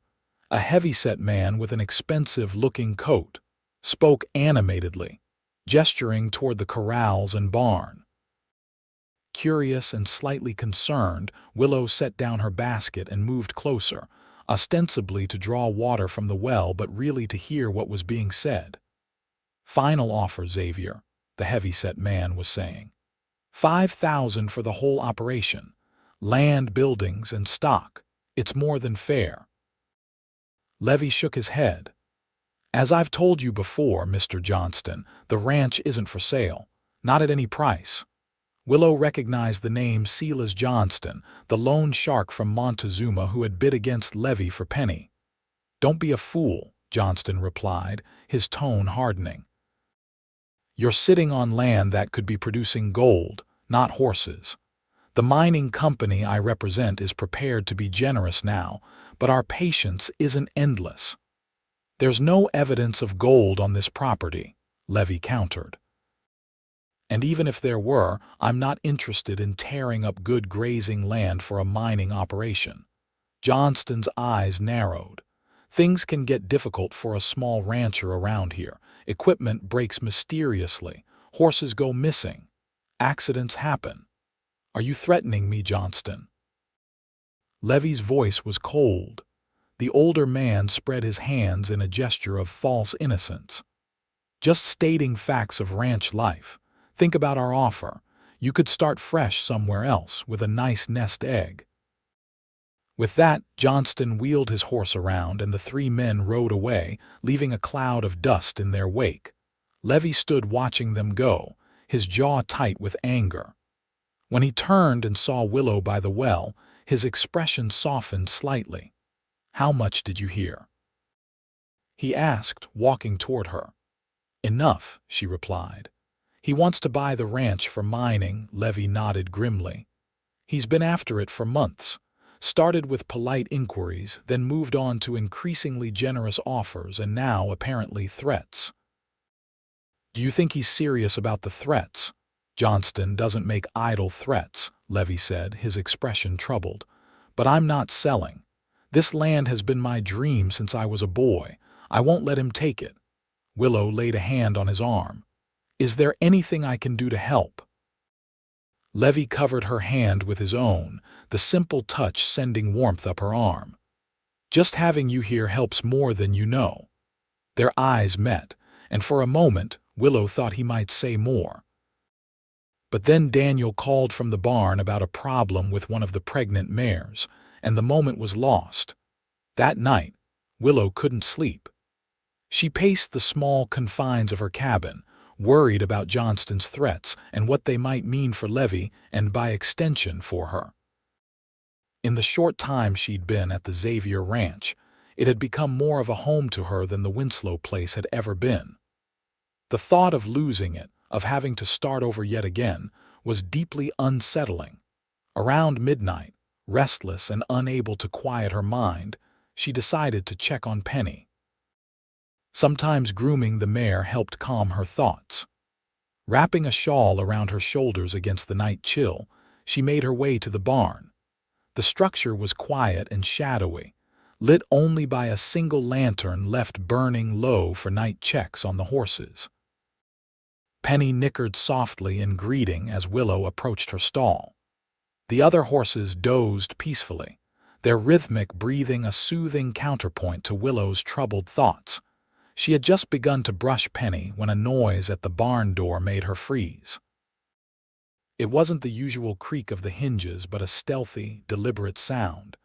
a heavy-set man with an expensive-looking coat, spoke animatedly, gesturing toward the corrals and barn. Curious and slightly concerned, Willow set down her basket and moved closer, ostensibly to draw water from the well but really to hear what was being said. "Final offer, Xavier," the heavy-set man was saying. "5,000 for the whole operation. Land, buildings, and stock. It's more than fair." Levi shook his head. "As I've told you before, Mr. Johnston, the ranch isn't for sale. Not at any price." Willow recognized the name Silas Johnston, the loan shark from Montezuma who had bid against Levi for Penny. "Don't be a fool," Johnston replied, his tone hardening. "You're sitting on land that could be producing gold, not horses. The mining company I represent is prepared to be generous now, but our patience isn't endless." "There's no evidence of gold on this property," Levi countered. "And even if there were, I'm not interested in tearing up good grazing land for a mining operation." Johnston's eyes narrowed. "Things can get difficult for a small rancher around here. Equipment breaks mysteriously. Horses go missing. Accidents happen. Are you threatening me, Johnston?" Levi's voice was cold. The older man spread his hands in a gesture of false innocence. "Just stating facts of ranch life. Think about our offer. You could start fresh somewhere else with a nice nest egg." With that, Johnston wheeled his horse around and the 3 men rode away, leaving a cloud of dust in their wake. Levi stood watching them go, his jaw tight with anger. When he turned and saw Willow by the well, his expression softened slightly. "How much did you hear?" he asked, walking toward her. "Enough," she replied. "He wants to buy the ranch for mining," Levi nodded grimly. "He's been after it for months. Started with polite inquiries, then moved on to increasingly generous offers and now apparently threats." "Do you think he's serious about the threats?" "Johnston doesn't make idle threats," Levi said, his expression troubled. "But I'm not selling. This land has been my dream since I was a boy. I won't let him take it." Willow laid a hand on his arm. "Is there anything I can do to help?" Levi covered her hand with his own, the simple touch sending warmth up her arm. "Just having you here helps more than you know." Their eyes met, and for a moment Willow thought he might say more. But then Daniel called from the barn about a problem with one of the pregnant mares, and the moment was lost. That night, Willow couldn't sleep. She paced the small confines of her cabin, worried about Johnston's threats and what they might mean for Levi and, by extension, for her. In the short time she'd been at the Xavier ranch, it had become more of a home to her than the Winslow place had ever been. The thought of losing it, of having to start over yet again, was deeply unsettling. Around midnight, restless and unable to quiet her mind, she decided to check on Penny. Sometimes grooming the mare helped calm her thoughts. Wrapping a shawl around her shoulders against the night chill, she made her way to the barn. The structure was quiet and shadowy, lit only by a single lantern left burning low for night checks on the horses. Penny nickered softly in greeting as Willow approached her stall. The other horses dozed peacefully, their rhythmic breathing a soothing counterpoint to Willow's troubled thoughts. She had just begun to brush Penny when a noise at the barn door made her freeze. It wasn't the usual creak of the hinges, but a stealthy, deliberate sound,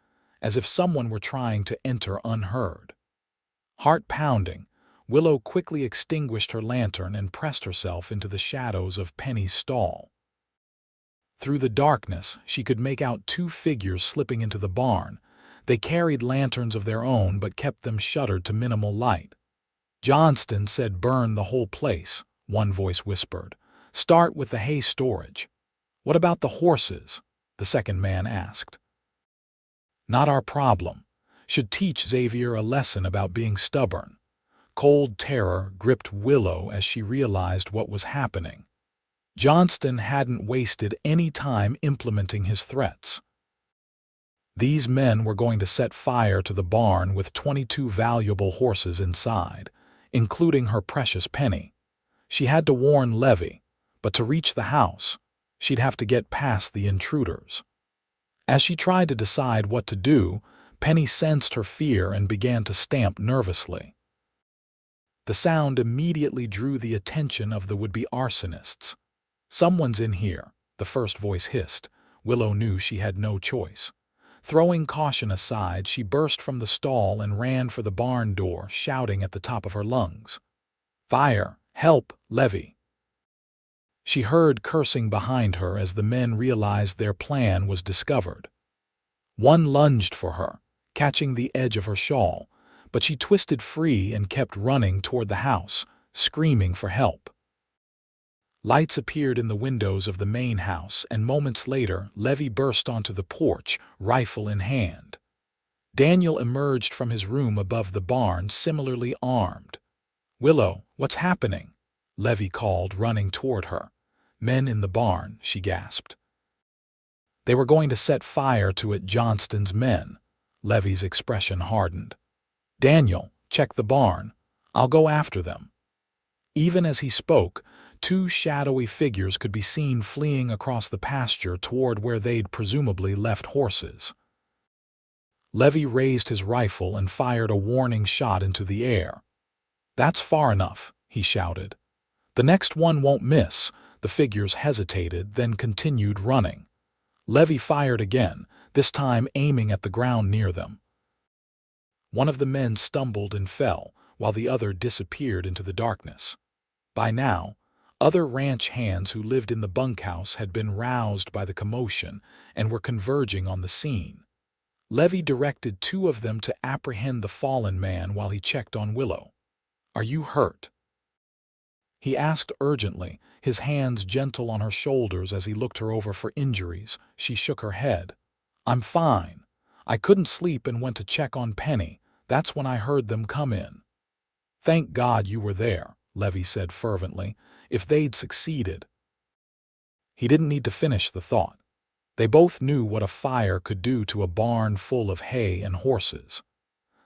as if someone were trying to enter unheard. Heart pounding, Willow quickly extinguished her lantern and pressed herself into the shadows of Penny's stall. Through the darkness, she could make out two figures slipping into the barn. They carried lanterns of their own but kept them shuttered to minimal light. "Johnston said burn the whole place," one voice whispered. "Start with the hay storage." "What about the horses?" the second man asked. "Not our problem. Should teach Xavier a lesson about being stubborn." Cold terror gripped Willow as she realized what was happening. Johnston hadn't wasted any time implementing his threats. These men were going to set fire to the barn with 22 valuable horses inside, including her precious Penny. She had to warn Levi, but to reach the house, she'd have to get past the intruders. As she tried to decide what to do, Penny sensed her fear and began to stamp nervously. The sound immediately drew the attention of the would-be arsonists. "Someone's in here," the first voice hissed. Willow knew she had no choice. Throwing caution aside, she burst from the stall and ran for the barn door, shouting at the top of her lungs. "Fire! Help, Levi!" She heard cursing behind her as the men realized their plan was discovered. One lunged for her, catching the edge of her shawl, but she twisted free and kept running toward the house, screaming for help. Lights appeared in the windows of the main house, and moments later, Levi burst onto the porch, rifle in hand. Daniel emerged from his room above the barn, similarly armed. "Willow, what's happening?" Levi called, running toward her. "Men in the barn," she gasped. "They were going to set fire to it, Johnston's men." Levi's expression hardened. "Daniel, check the barn. I'll go after them." Even as he spoke, two shadowy figures could be seen fleeing across the pasture toward where they'd presumably left horses. Levi raised his rifle and fired a warning shot into the air. "That's far enough," he shouted. "The next one won't miss." The figures hesitated, then continued running. Levi fired again, this time aiming at the ground near them. One of the men stumbled and fell, while the other disappeared into the darkness. By now, other ranch hands who lived in the bunkhouse had been roused by the commotion and were converging on the scene. Levi directed two of them to apprehend the fallen man while he checked on Willow. "Are you hurt?" he asked urgently, his hands gentle on her shoulders as he looked her over for injuries. She shook her head. "I'm fine. I couldn't sleep and went to check on Penny. That's when I heard them come in." "Thank God you were there," Levi said fervently. "If they'd succeeded—" He didn't need to finish the thought. They both knew what a fire could do to a barn full of hay and horses.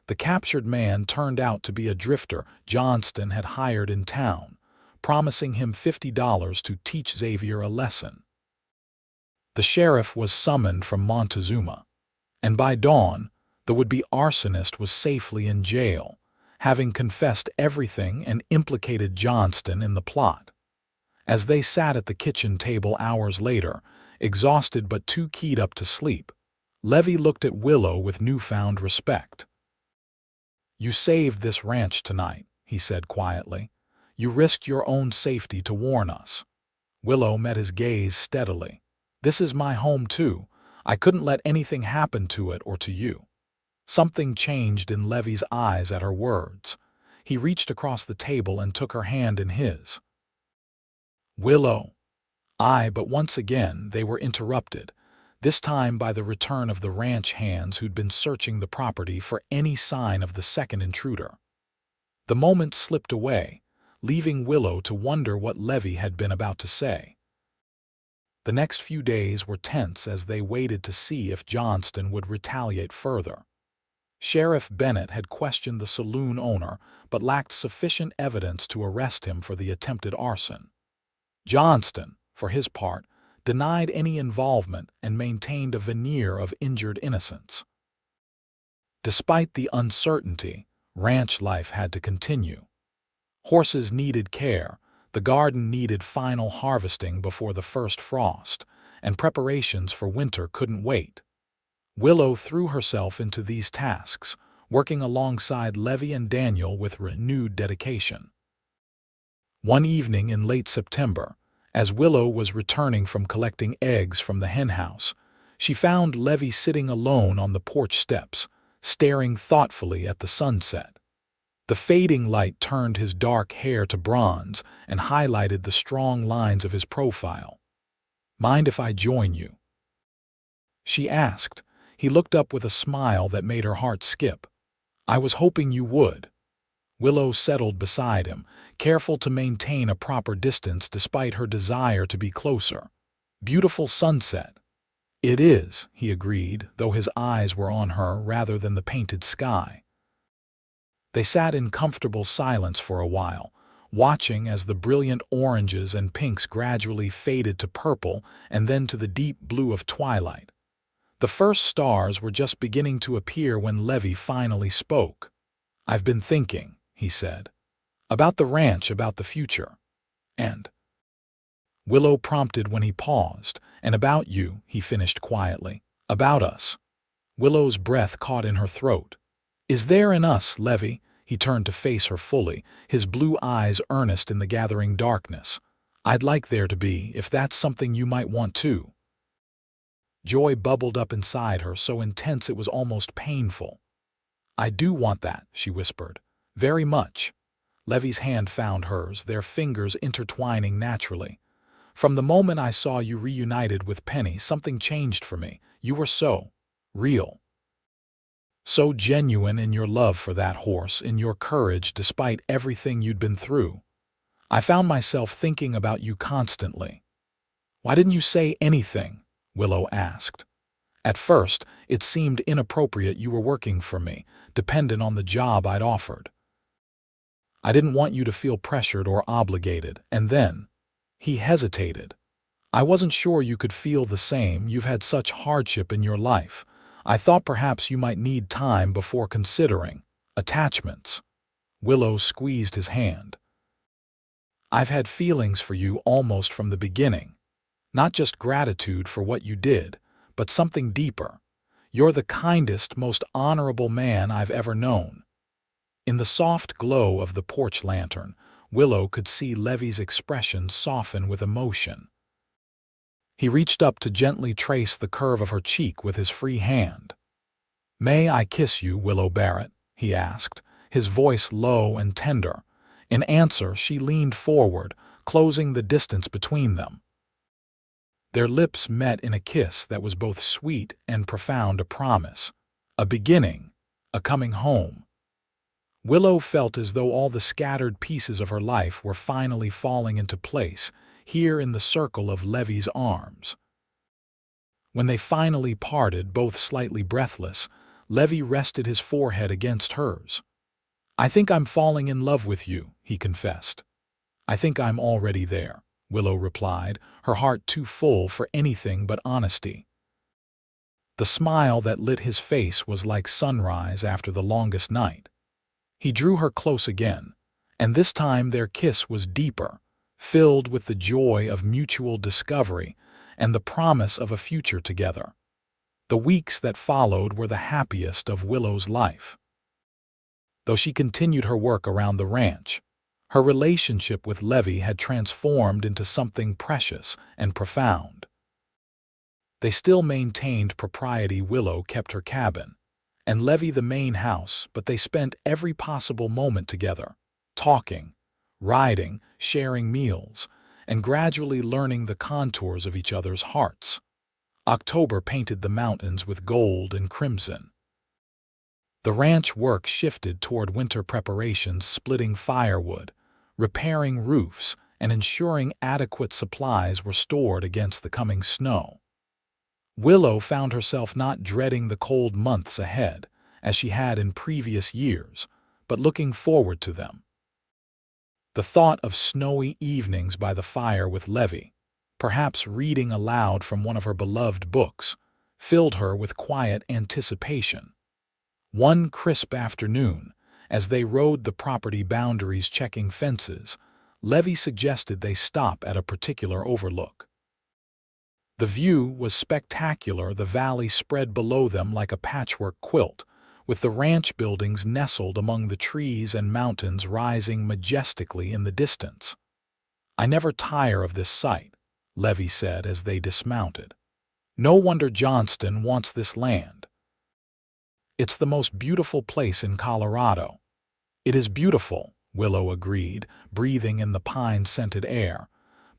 The captured man turned out to be a drifter Johnston had hired in town, promising him $50 to teach Xavier a lesson. The sheriff was summoned from Montezuma, and by dawn, the would-be arsonist was safely in jail, having confessed everything and implicated Johnston in the plot. As they sat at the kitchen table hours later, exhausted but too keyed up to sleep, Levi looked at Willow with newfound respect. "You saved this ranch tonight," he said quietly. "You risked your own safety to warn us." Willow met his gaze steadily. "This is my home too. I couldn't let anything happen to it or to you." Something changed in Levi's eyes at her words. He reached across the table and took her hand in his. "Willow." But once again they were interrupted, this time by the return of the ranch hands who'd been searching the property for any sign of the second intruder. The moment slipped away, leaving Willow to wonder what Levi had been about to say. The next few days were tense as they waited to see if Johnston would retaliate further. Sheriff Bennett had questioned the saloon owner but lacked sufficient evidence to arrest him for the attempted arson. Johnston, for his part, denied any involvement and maintained a veneer of injured innocence. Despite the uncertainty, ranch life had to continue. Horses needed care, the garden needed final harvesting before the first frost, and preparations for winter couldn't wait. Willow threw herself into these tasks, working alongside Levi and Daniel with renewed dedication. One evening in late September, as Willow was returning from collecting eggs from the henhouse, she found Levi sitting alone on the porch steps, staring thoughtfully at the sunset. The fading light turned his dark hair to bronze and highlighted the strong lines of his profile. "Mind if I join you?" she asked. He looked up with a smile that made her heart skip. "I was hoping you would." Willow settled beside him, careful to maintain a proper distance despite her desire to be closer. "Beautiful sunset." "It is," he agreed, though his eyes were on her rather than the painted sky. They sat in comfortable silence for a while, watching as the brilliant oranges and pinks gradually faded to purple and then to the deep blue of twilight. The first stars were just beginning to appear when Levi finally spoke. "I've been thinking," he said, "about the ranch, about the future." "And?" Willow prompted when he paused. "And about you," he finished quietly. "About us." Willow's breath caught in her throat. "Is there in us, Levi?" He turned to face her fully, his blue eyes earnest in the gathering darkness. "I'd like there to be, if that's something you might want too." Joy bubbled up inside her, so intense it was almost painful. "I do want that," she whispered. "Very much." Levi's hand found hers, their fingers intertwining naturally. "From the moment I saw you reunited with Penny, something changed for me. You were so real. So genuine in your love for that horse, in your courage despite everything you'd been through. I found myself thinking about you constantly." "Why didn't you say anything?" Willow asked. "At first, it seemed inappropriate. You were working for me, dependent on the job I'd offered. I didn't want you to feel pressured or obligated, and then—" He hesitated. "I wasn't sure you could feel the same. You've had such hardship in your life. I thought perhaps you might need time before considering attachments." Willow squeezed his hand. "I've had feelings for you almost from the beginning. Not just gratitude for what you did, but something deeper. You're the kindest, most honorable man I've ever known." In the soft glow of the porch lantern, Willow could see Levi's expression soften with emotion. He reached up to gently trace the curve of her cheek with his free hand. "May I kiss you, Willow Barrett?" he asked, his voice low and tender. In answer, she leaned forward, closing the distance between them. Their lips met in a kiss that was both sweet and profound, a promise, a beginning, a coming home. Willow felt as though all the scattered pieces of her life were finally falling into place, here in the circle of Levi's arms. When they finally parted, both slightly breathless, Levi rested his forehead against hers. "I think I'm falling in love with you," he confessed. "I think I'm already there," Willow replied, her heart too full for anything but honesty. The smile that lit his face was like sunrise after the longest night. He drew her close again, and this time their kiss was deeper, filled with the joy of mutual discovery and the promise of a future together. The weeks that followed were the happiest of Willow's life. Though she continued her work around the ranch, her relationship with Levi had transformed into something precious and profound. They still maintained propriety. Willow kept her cabin, and Levi the main house, but they spent every possible moment together, talking, riding, sharing meals, and gradually learning the contours of each other's hearts. October painted the mountains with gold and crimson. The ranch work shifted toward winter preparations, splitting firewood, repairing roofs, and ensuring adequate supplies were stored against the coming snow. Willow found herself not dreading the cold months ahead, as she had in previous years, but looking forward to them. The thought of snowy evenings by the fire with Levi, perhaps reading aloud from one of her beloved books, filled her with quiet anticipation. One crisp afternoon, as they rode the property boundaries checking fences, Levi suggested they stop at a particular overlook. The view was spectacular. The valley spread below them like a patchwork quilt, with the ranch buildings nestled among the trees and mountains rising majestically in the distance. "I never tire of this sight," Levi said as they dismounted. "No wonder Johnston wants this land. It's the most beautiful place in Colorado." "It is beautiful," Willow agreed, breathing in the pine-scented air.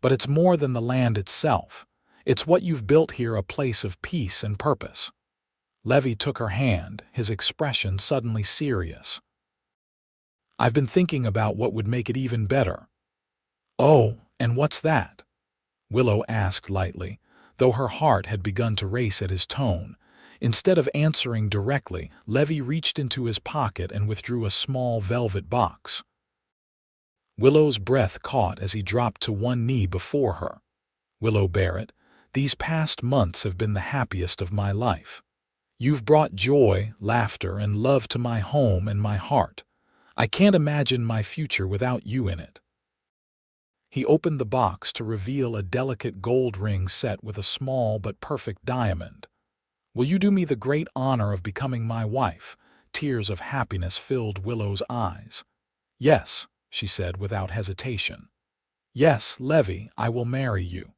"But it's more than the land itself. It's what you've built here, a place of peace and purpose." Levi took her hand, his expression suddenly serious. "I've been thinking about what would make it even better." "Oh, and what's that?" Willow asked lightly, though her heart had begun to race at his tone. Instead of answering directly, Levi reached into his pocket and withdrew a small velvet box. Willow's breath caught as he dropped to one knee before her. "Willow Barrett, these past months have been the happiest of my life. You've brought joy, laughter, and love to my home and my heart. I can't imagine my future without you in it." He opened the box to reveal a delicate gold ring set with a small but perfect diamond. "Will you do me the great honor of becoming my wife?" Tears of happiness filled Willow's eyes. "Yes," she said without hesitation. "Yes, Levi, I will marry you."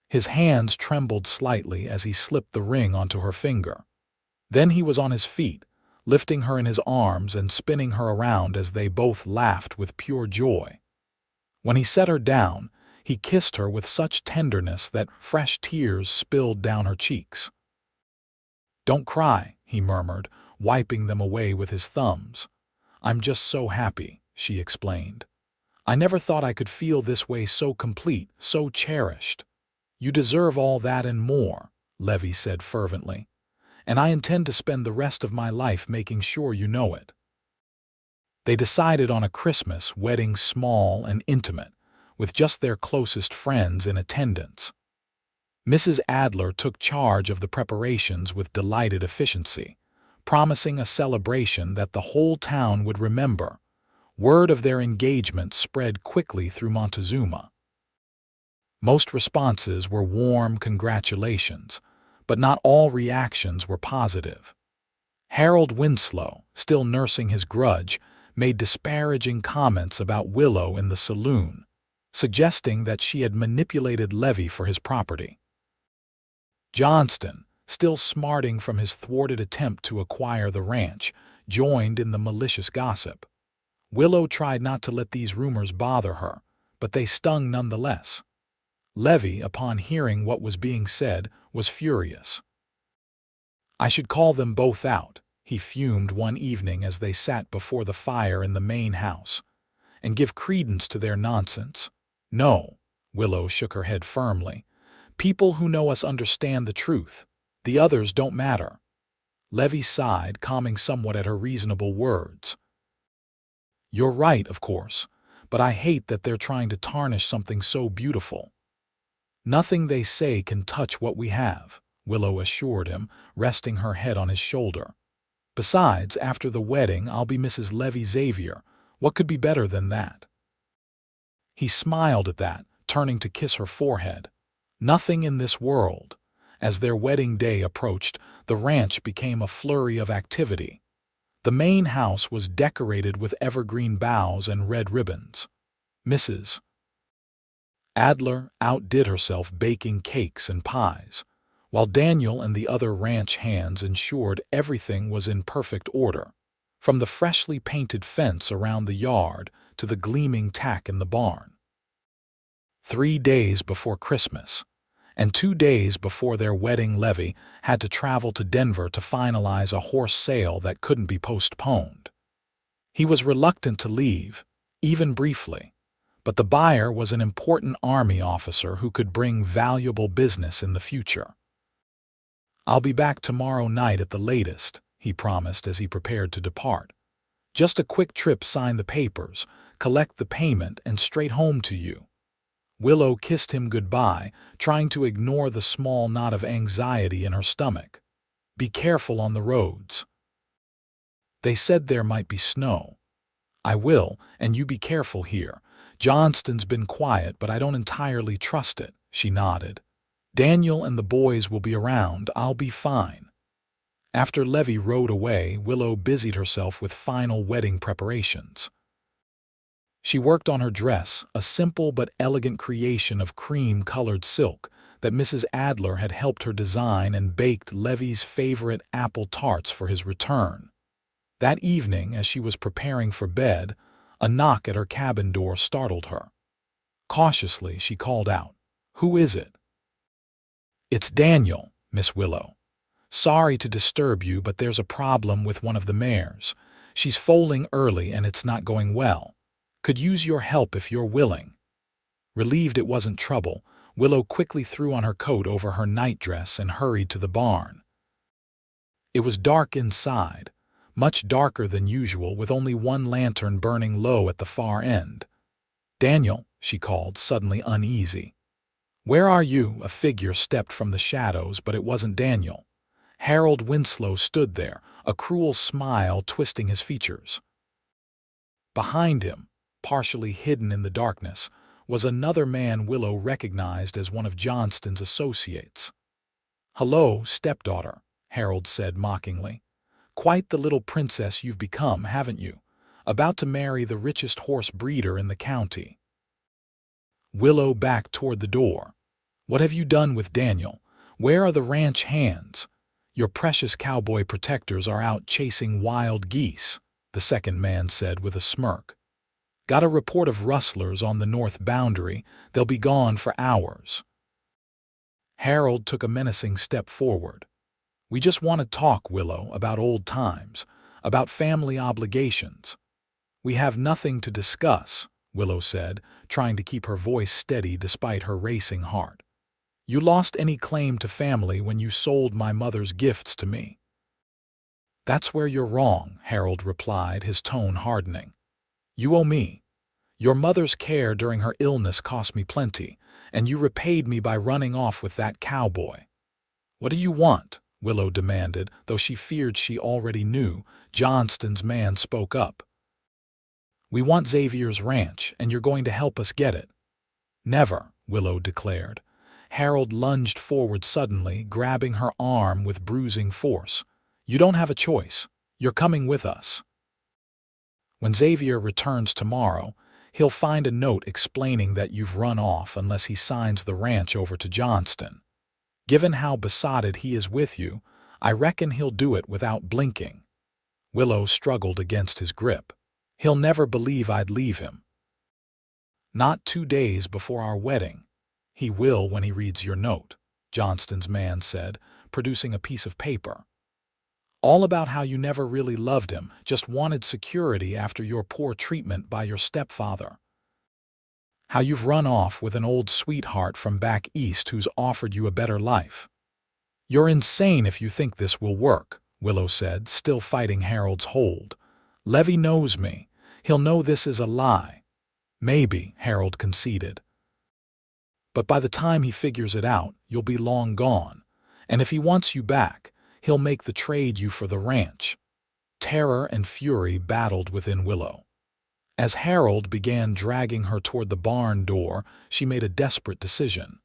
His hands trembled slightly as he slipped the ring onto her finger. Then he was on his feet, lifting her in his arms and spinning her around as they both laughed with pure joy. When he set her down, he kissed her with such tenderness that fresh tears spilled down her cheeks. "Don't cry," he murmured, wiping them away with his thumbs. "I'm just so happy," she explained. "I never thought I could feel this way, so complete, so cherished." "You deserve all that and more," Levi said fervently, "and I intend to spend the rest of my life making sure you know it." They decided on a Christmas wedding, small and intimate, with just their closest friends in attendance. Mrs. Adler took charge of the preparations with delighted efficiency, promising a celebration that the whole town would remember. Word of their engagement spread quickly through Montezuma. Most responses were warm congratulations, but not all reactions were positive. Harold Winslow, still nursing his grudge, made disparaging comments about Willow in the saloon, suggesting that she had manipulated Levi for his property. Johnston, still smarting from his thwarted attempt to acquire the ranch, joined in the malicious gossip. Willow tried not to let these rumors bother her, but they stung nonetheless. Levi, upon hearing what was being said, was furious. "I should call them both out," he fumed one evening as they sat before the fire in the main house, "and give credence to their nonsense." "No," Willow shook her head firmly. People who know us understand the truth. The others don't matter. Levi sighed, calming somewhat at her reasonable words. You're right, of course, but I hate that they're trying to tarnish something so beautiful. Nothing they say can touch what we have, Willow assured him, resting her head on his shoulder. Besides, after the wedding, I'll be Mrs. Levi Xavier. What could be better than that? He smiled at that, turning to kiss her forehead. Nothing in this world. As their wedding day approached, the ranch became a flurry of activity. The main house was decorated with evergreen boughs and red ribbons. Mrs. Adler outdid herself baking cakes and pies, while Daniel and the other ranch hands ensured everything was in perfect order, from the freshly painted fence around the yard to the gleaming tack in the barn. 3 days before Christmas, and 2 days before their wedding, Levi had to travel to Denver to finalize a horse sale that couldn't be postponed. He was reluctant to leave, even briefly, but the buyer was an important Army officer who could bring valuable business in the future. I'll be back tomorrow night at the latest, he promised as he prepared to depart. Just a quick trip, sign the papers, collect the payment, and straight home to you. Willow kissed him goodbye, trying to ignore the small knot of anxiety in her stomach. Be careful on the roads. They said there might be snow. I will, and you be careful here. Johnston's been quiet, but I don't entirely trust it, she nodded. Daniel and the boys will be around. I'll be fine. After Levi rode away, Willow busied herself with final wedding preparations. She worked on her dress, a simple but elegant creation of cream-colored silk that Mrs. Adler had helped her design, and baked Levi's favorite apple tarts for his return. That evening, as she was preparing for bed, a knock at her cabin door startled her. Cautiously, she called out, "Who is it?" "It's Daniel, Miss Willow. Sorry to disturb you, but there's a problem with one of the mares. She's foaling early and it's not going well. Could use your help if you're willing." Relieved it wasn't trouble, Willow quickly threw on her coat over her nightdress and hurried to the barn. It was dark inside, much darker than usual, with only one lantern burning low at the far end. "Daniel," she called, suddenly uneasy. "Where are you?" A figure stepped from the shadows, but it wasn't Daniel. Harold Winslow stood there, a cruel smile twisting his features. Behind him, partially hidden in the darkness, was another man Willow recognized as one of Johnston's associates. "Hello, stepdaughter," Harold said mockingly. "Quite the little princess you've become, haven't you? About to marry the richest horse breeder in the county." Willow backed toward the door. "What have you done with Daniel? Where are the ranch hands? Your precious cowboy protectors are out chasing wild geese," the second man said with a smirk. "Got a report of rustlers on the north boundary. They'll be gone for hours." Harold took a menacing step forward. "We just want to talk, Willow, about old times, about family obligations." "We have nothing to discuss," Willow said, trying to keep her voice steady despite her racing heart. "You lost any claim to family when you sold my mother's gifts to me." "That's where you're wrong," Harold replied, his tone hardening. "You owe me. Your mother's care during her illness cost me plenty, and you repaid me by running off with that cowboy." "What do you want?" Willow demanded, though she feared she already knew. Johnston's man spoke up. "We want Xavier's ranch, and you're going to help us get it." "Never," Willow declared. Harold lunged forward suddenly, grabbing her arm with bruising force. "You don't have a choice. You're coming with us. When Xavier returns tomorrow, he'll find a note explaining that you've run off unless he signs the ranch over to Johnston. Given how besotted he is with you, I reckon he'll do it without blinking." Willow struggled against his grip. "He'll never believe I'd leave him." "Not 2 days before our wedding." "He will when he reads your note," Johnston's man said, producing a piece of paper. "All about how you never really loved him, just wanted security after your poor treatment by your stepfather." How you've run off with an old sweetheart from back east who's offered you a better life. You're insane if you think this will work, Willow said, still fighting Harold's hold. Levi knows me. He'll know this is a lie. Maybe, Harold conceded. But by the time he figures it out, you'll be long gone. And if he wants you back, he'll make the trade you for the ranch. Terror and fury battled within Willow. As Harold began dragging her toward the barn door, she made a desperate decision.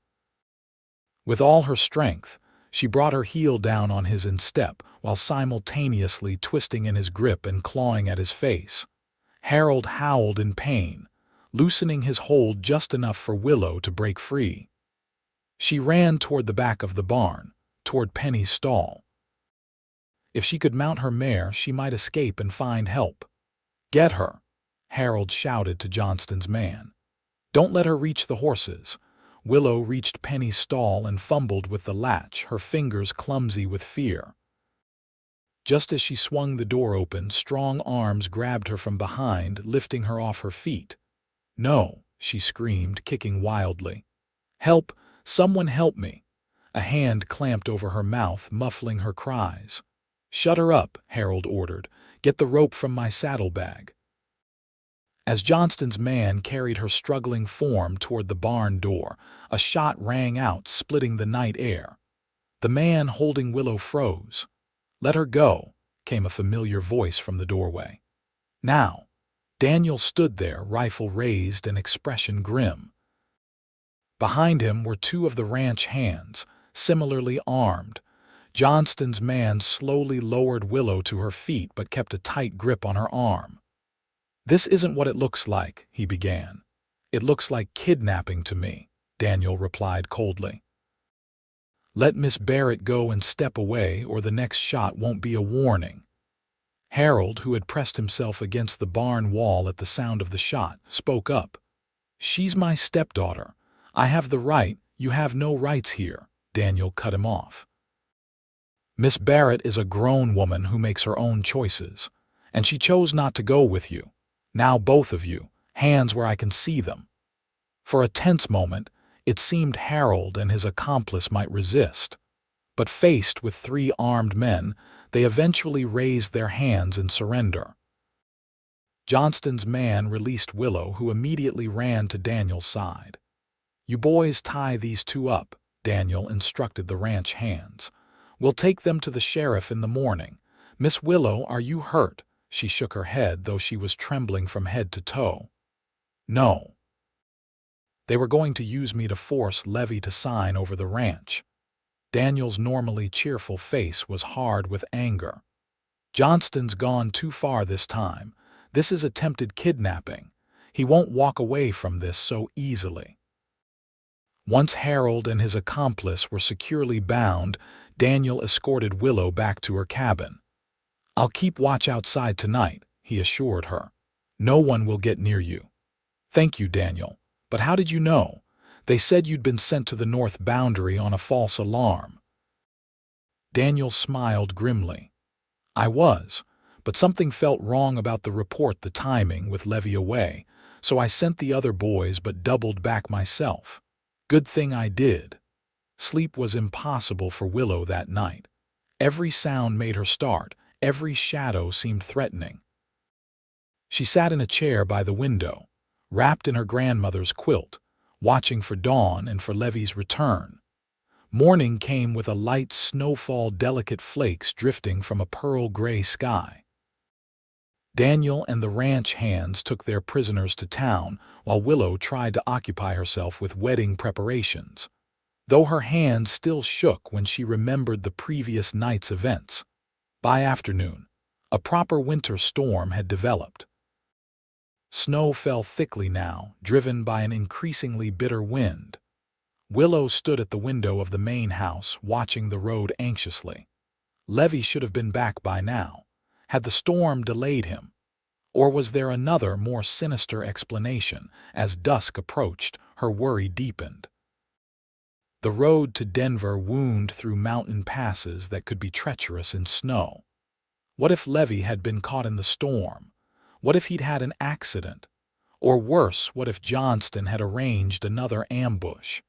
With all her strength, she brought her heel down on his instep while simultaneously twisting in his grip and clawing at his face. Harold howled in pain, loosening his hold just enough for Willow to break free. She ran toward the back of the barn, toward Penny's stall. If she could mount her mare, she might escape and find help. "Get her," Harold shouted to Johnston's man. "Don't let her reach the horses." Willow reached Penny's stall and fumbled with the latch, her fingers clumsy with fear. Just as she swung the door open, strong arms grabbed her from behind, lifting her off her feet. "No," she screamed, kicking wildly. "Help! Someone help me!" A hand clamped over her mouth, muffling her cries. "Shut her up," Harold ordered. "Get the rope from my saddlebag." As Johnston's man carried her struggling form toward the barn door, a shot rang out, splitting the night air. The man holding Willow froze. "Let her go," came a familiar voice from the doorway. "Now." Daniel stood there, rifle raised and expression grim. Behind him were two of the ranch hands, similarly armed. Johnston's man slowly lowered Willow to her feet but kept a tight grip on her arm. "This isn't what it looks like," he began. "It looks like kidnapping to me," Daniel replied coldly. "Let Miss Barrett go and step away, or the next shot won't be a warning." Harold, who had pressed himself against the barn wall at the sound of the shot, spoke up. "She's my stepdaughter. I have the right, you have no rights here," Daniel cut him off. "Miss Barrett is a grown woman who makes her own choices, and she chose not to go with you. Now both of you, hands where I can see them." For a tense moment, it seemed Harold and his accomplice might resist. But faced with three armed men, they eventually raised their hands in surrender. Johnston's man released Willow, who immediately ran to Daniel's side. "You boys tie these two up," Daniel instructed the ranch hands. "We'll take them to the sheriff in the morning. Miss Willow, are you hurt?" She shook her head, though she was trembling from head to toe. "No. They were going to use me to force Levi to sign over the ranch." Daniel's normally cheerful face was hard with anger. "Johnston's gone too far this time. This is attempted kidnapping. He won't walk away from this so easily." Once Harold and his accomplice were securely bound, Daniel escorted Willow back to her cabin. "I'll keep watch outside tonight," he assured her. "No one will get near you." "Thank you, Daniel. But how did you know? They said you'd been sent to the north boundary on a false alarm." Daniel smiled grimly. "I was, but something felt wrong about the report, the timing with Levi away, so I sent the other boys but doubled back myself. Good thing I did." Sleep was impossible for Willow that night. Every sound made her start, every shadow seemed threatening. She sat in a chair by the window, wrapped in her grandmother's quilt, watching for dawn and for Levi's return. Morning came with a light snowfall, delicate flakes drifting from a pearl-gray sky. Daniel and the ranch hands took their prisoners to town, while Willow tried to occupy herself with wedding preparations, though her hands still shook when she remembered the previous night's events. By afternoon, a proper winter storm had developed. Snow fell thickly now, driven by an increasingly bitter wind. Willow stood at the window of the main house, watching the road anxiously. Levi should have been back by now. Had the storm delayed him? Or was there another, more sinister explanation? As dusk approached, her worry deepened. The road to Denver wound through mountain passes that could be treacherous in snow. What if Levi had been caught in the storm? What if he'd had an accident? Or worse, what if Johnston had arranged another ambush?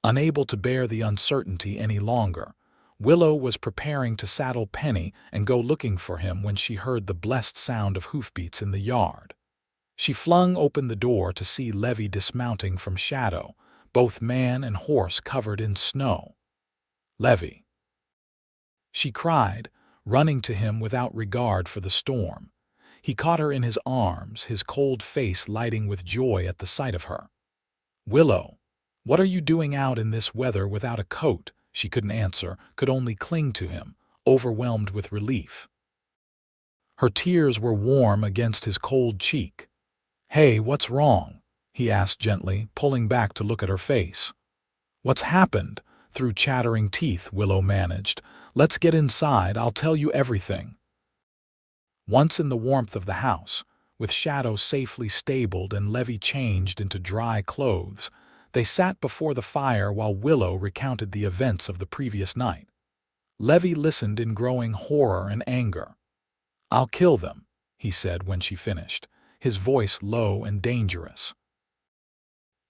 Unable to bear the uncertainty any longer, Willow was preparing to saddle Penny and go looking for him when she heard the blessed sound of hoofbeats in the yard. She flung open the door to see Levi dismounting from Shadow, both man and horse covered in snow. "Levi!" she cried, running to him without regard for the storm. He caught her in his arms, his cold face lighting with joy at the sight of her. "Willow, what are you doing out in this weather without a coat?" She couldn't answer, could only cling to him, overwhelmed with relief. Her tears were warm against his cold cheek. "Hey, what's wrong?" he asked gently, pulling back to look at her face. "What's happened?" Through chattering teeth, Willow managed. "Let's get inside, I'll tell you everything." Once in the warmth of the house, with Shadow safely stabled and Levi changed into dry clothes, they sat before the fire while Willow recounted the events of the previous night. Levi listened in growing horror and anger. "I'll kill them," he said when she finished, his voice low and dangerous.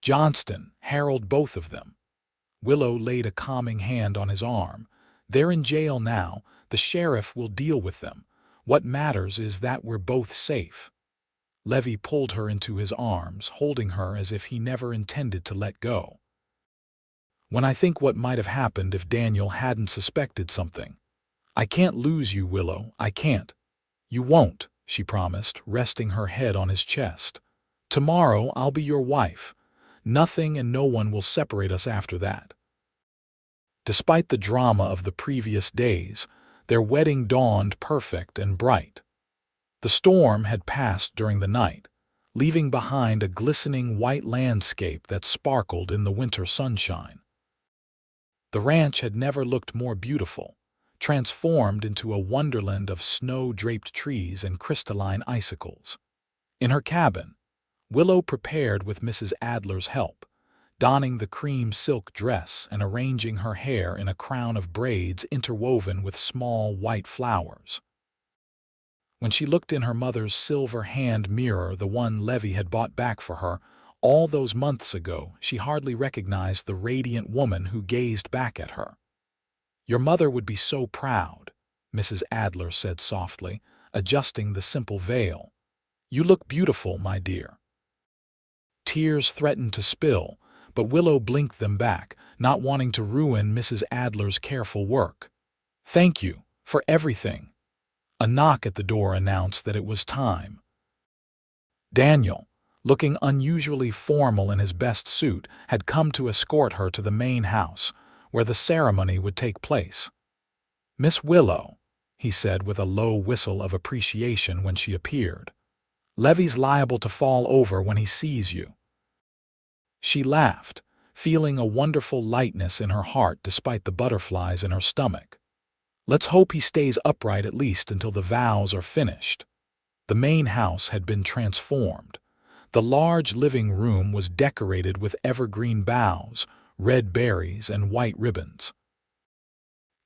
"Johnston, Harold, both of them." Willow laid a calming hand on his arm. "They're in jail now. The sheriff will deal with them. What matters is that we're both safe." Levi pulled her into his arms, holding her as if he never intended to let go. "When I think what might have happened if Daniel hadn't suspected something. I can't lose you, Willow, I can't." "You won't," she promised, resting her head on his chest. "Tomorrow I'll be your wife. Nothing and no one will separate us after that." Despite the drama of the previous days, their wedding dawned perfect and bright. The storm had passed during the night, leaving behind a glistening white landscape that sparkled in the winter sunshine. The ranch had never looked more beautiful, transformed into a wonderland of snow-draped trees and crystalline icicles. In her cabin, Willow prepared with Mrs. Adler's help, donning the cream silk dress and arranging her hair in a crown of braids interwoven with small white flowers. When she looked in her mother's silver hand mirror, the one Levi had bought back for her all those months ago, she hardly recognized the radiant woman who gazed back at her. "Your mother would be so proud," Mrs. Adler said softly, adjusting the simple veil. "You look beautiful, my dear." Tears threatened to spill, but Willow blinked them back, not wanting to ruin Mrs. Adler's careful work. "Thank you for everything." A knock at the door announced that it was time. Daniel, looking unusually formal in his best suit, had come to escort her to the main house, where the ceremony would take place. "Miss Willow," he said with a low whistle of appreciation when she appeared. "Levi's liable to fall over when he sees you." She laughed, feeling a wonderful lightness in her heart despite the butterflies in her stomach. "Let's hope he stays upright at least until the vows are finished." The main house had been transformed. The large living room was decorated with evergreen boughs, red berries, and white ribbons.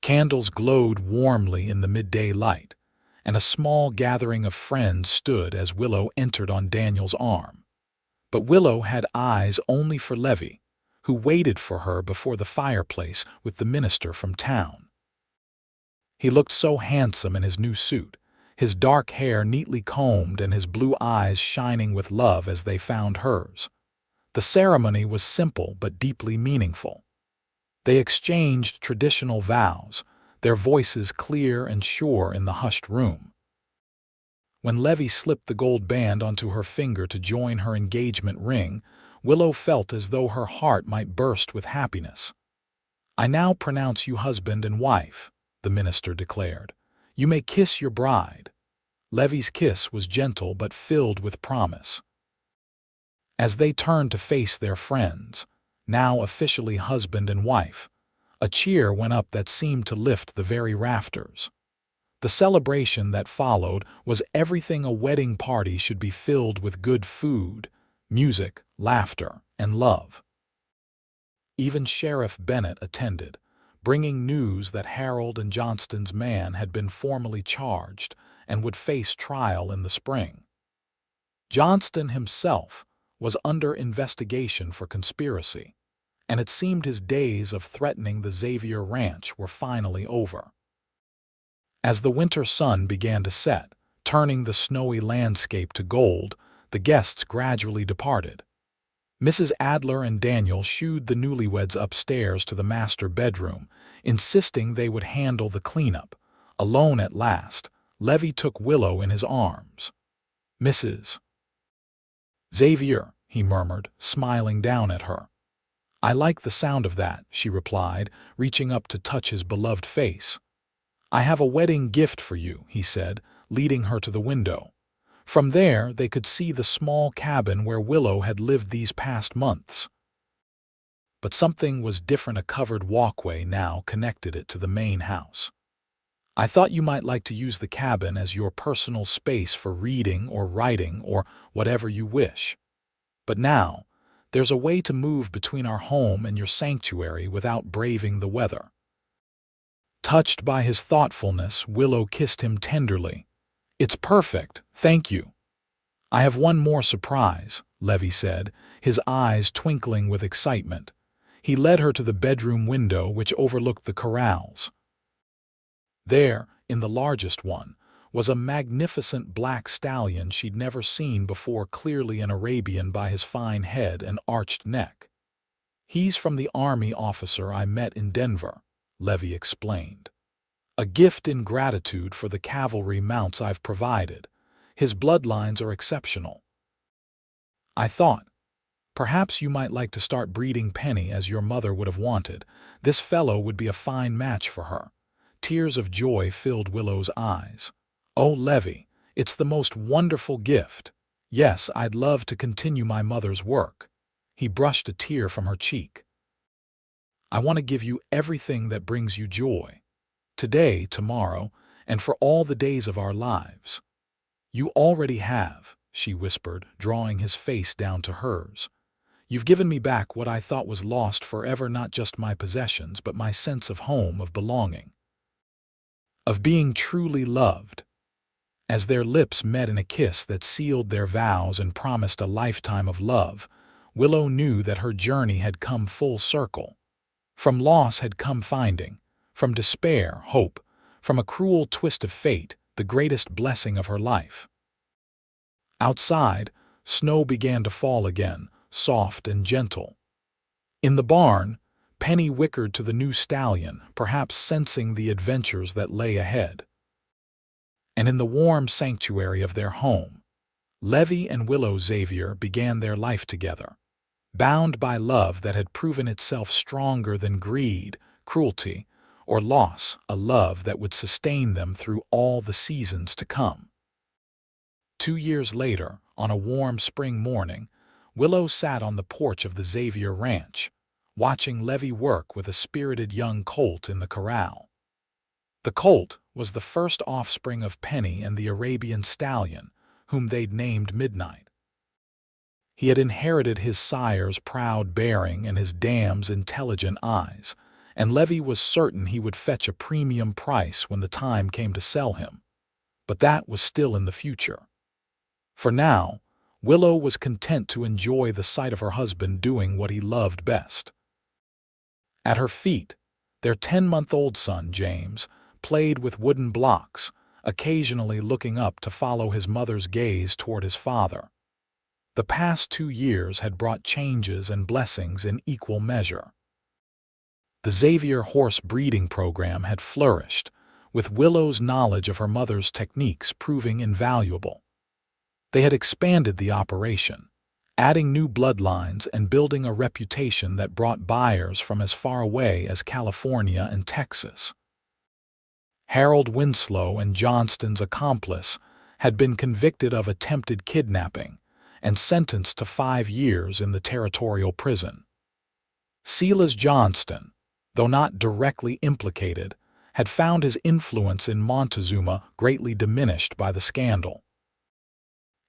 Candles glowed warmly in the midday light, and a small gathering of friends stood as Willow entered on Daniel's arm. But Willow had eyes only for Levi, who waited for her before the fireplace with the minister from town. He looked so handsome in his new suit, his dark hair neatly combed and his blue eyes shining with love as they found hers. The ceremony was simple but deeply meaningful. They exchanged traditional vows, their voices clear and sure in the hushed room. When Levi slipped the gold band onto her finger to join her engagement ring, Willow felt as though her heart might burst with happiness. "I now pronounce you husband and wife," the minister declared. "You may kiss your bride." Levi's kiss was gentle but filled with promise. As they turned to face their friends, now officially husband and wife, a cheer went up that seemed to lift the very rafters. The celebration that followed was everything a wedding party should be, filled with good food, music, laughter, and love. Even Sheriff Bennett attended, bringing news that Harold and Johnston's man had been formally charged and would face trial in the spring. Johnston himself was under investigation for conspiracy, and it seemed his days of threatening the Xavier ranch were finally over. As the winter sun began to set, turning the snowy landscape to gold, the guests gradually departed. Mrs. Adler and Daniel shooed the newlyweds upstairs to the master bedroom, insisting they would handle the cleanup. Alone at last, Levi took Willow in his arms. "Mrs. Xavier," he murmured, smiling down at her. "I like the sound of that," she replied, reaching up to touch his beloved face. "I have a wedding gift for you," he said, leading her to the window. From there, they could see the small cabin where Willow had lived these past months. But something was different. A covered walkway now connected it to the main house. "I thought you might like to use the cabin as your personal space for reading or writing or whatever you wish. But now, there's a way to move between our home and your sanctuary without braving the weather." Touched by his thoughtfulness, Willow kissed him tenderly. "It's perfect, thank you." "I have one more surprise," Levi said, his eyes twinkling with excitement. He led her to the bedroom window which overlooked the corrals. There, in the largest one, was a magnificent black stallion she'd never seen before, clearly an Arabian by his fine head and arched neck. "He's from the army officer I met in Denver," Levi explained. "A gift in gratitude for the cavalry mounts I've provided. His bloodlines are exceptional. I thought, perhaps you might like to start breeding Penny as your mother would have wanted. This fellow would be a fine match for her." Tears of joy filled Willow's eyes. "Oh, Levi, it's the most wonderful gift. Yes, I'd love to continue my mother's work." He brushed a tear from her cheek. "I want to give you everything that brings you joy. Today, tomorrow, and for all the days of our lives." "You already have," she whispered, drawing his face down to hers. "You've given me back what I thought was lost forever, not just my possessions, but my sense of home, of belonging, of being truly loved." As their lips met in a kiss that sealed their vows and promised a lifetime of love, Willow knew that her journey had come full circle. From loss had come finding, from despair, hope, from a cruel twist of fate, the greatest blessing of her life. Outside, snow began to fall again, soft and gentle. In the barn, Penny whickered to the new stallion, perhaps sensing the adventures that lay ahead. And in the warm sanctuary of their home, Levi and Willow Xavier began their life together, bound by love that had proven itself stronger than greed, cruelty, or loss, a love that would sustain them through all the seasons to come. 2 years later, on a warm spring morning, Willow sat on the porch of the Xavier ranch, watching Levi work with a spirited young colt in the corral. The colt was the first offspring of Penny and the Arabian stallion, whom they'd named Midnight. He had inherited his sire's proud bearing and his dam's intelligent eyes, and Levi was certain he would fetch a premium price when the time came to sell him. But that was still in the future. For now, Willow was content to enjoy the sight of her husband doing what he loved best. At her feet, their 10-month-old son, James, played with wooden blocks, occasionally looking up to follow his mother's gaze toward his father. The past 2 years had brought changes and blessings in equal measure. The Xavier horse breeding program had flourished, with Willow's knowledge of her mother's techniques proving invaluable. They had expanded the operation, adding new bloodlines and building a reputation that brought buyers from as far away as California and Texas. Harold Winslow and Johnston's accomplice had been convicted of attempted kidnapping and sentenced to 5 years in the territorial prison. Silas Johnston, though not directly implicated, had found his influence in Montezuma greatly diminished by the scandal.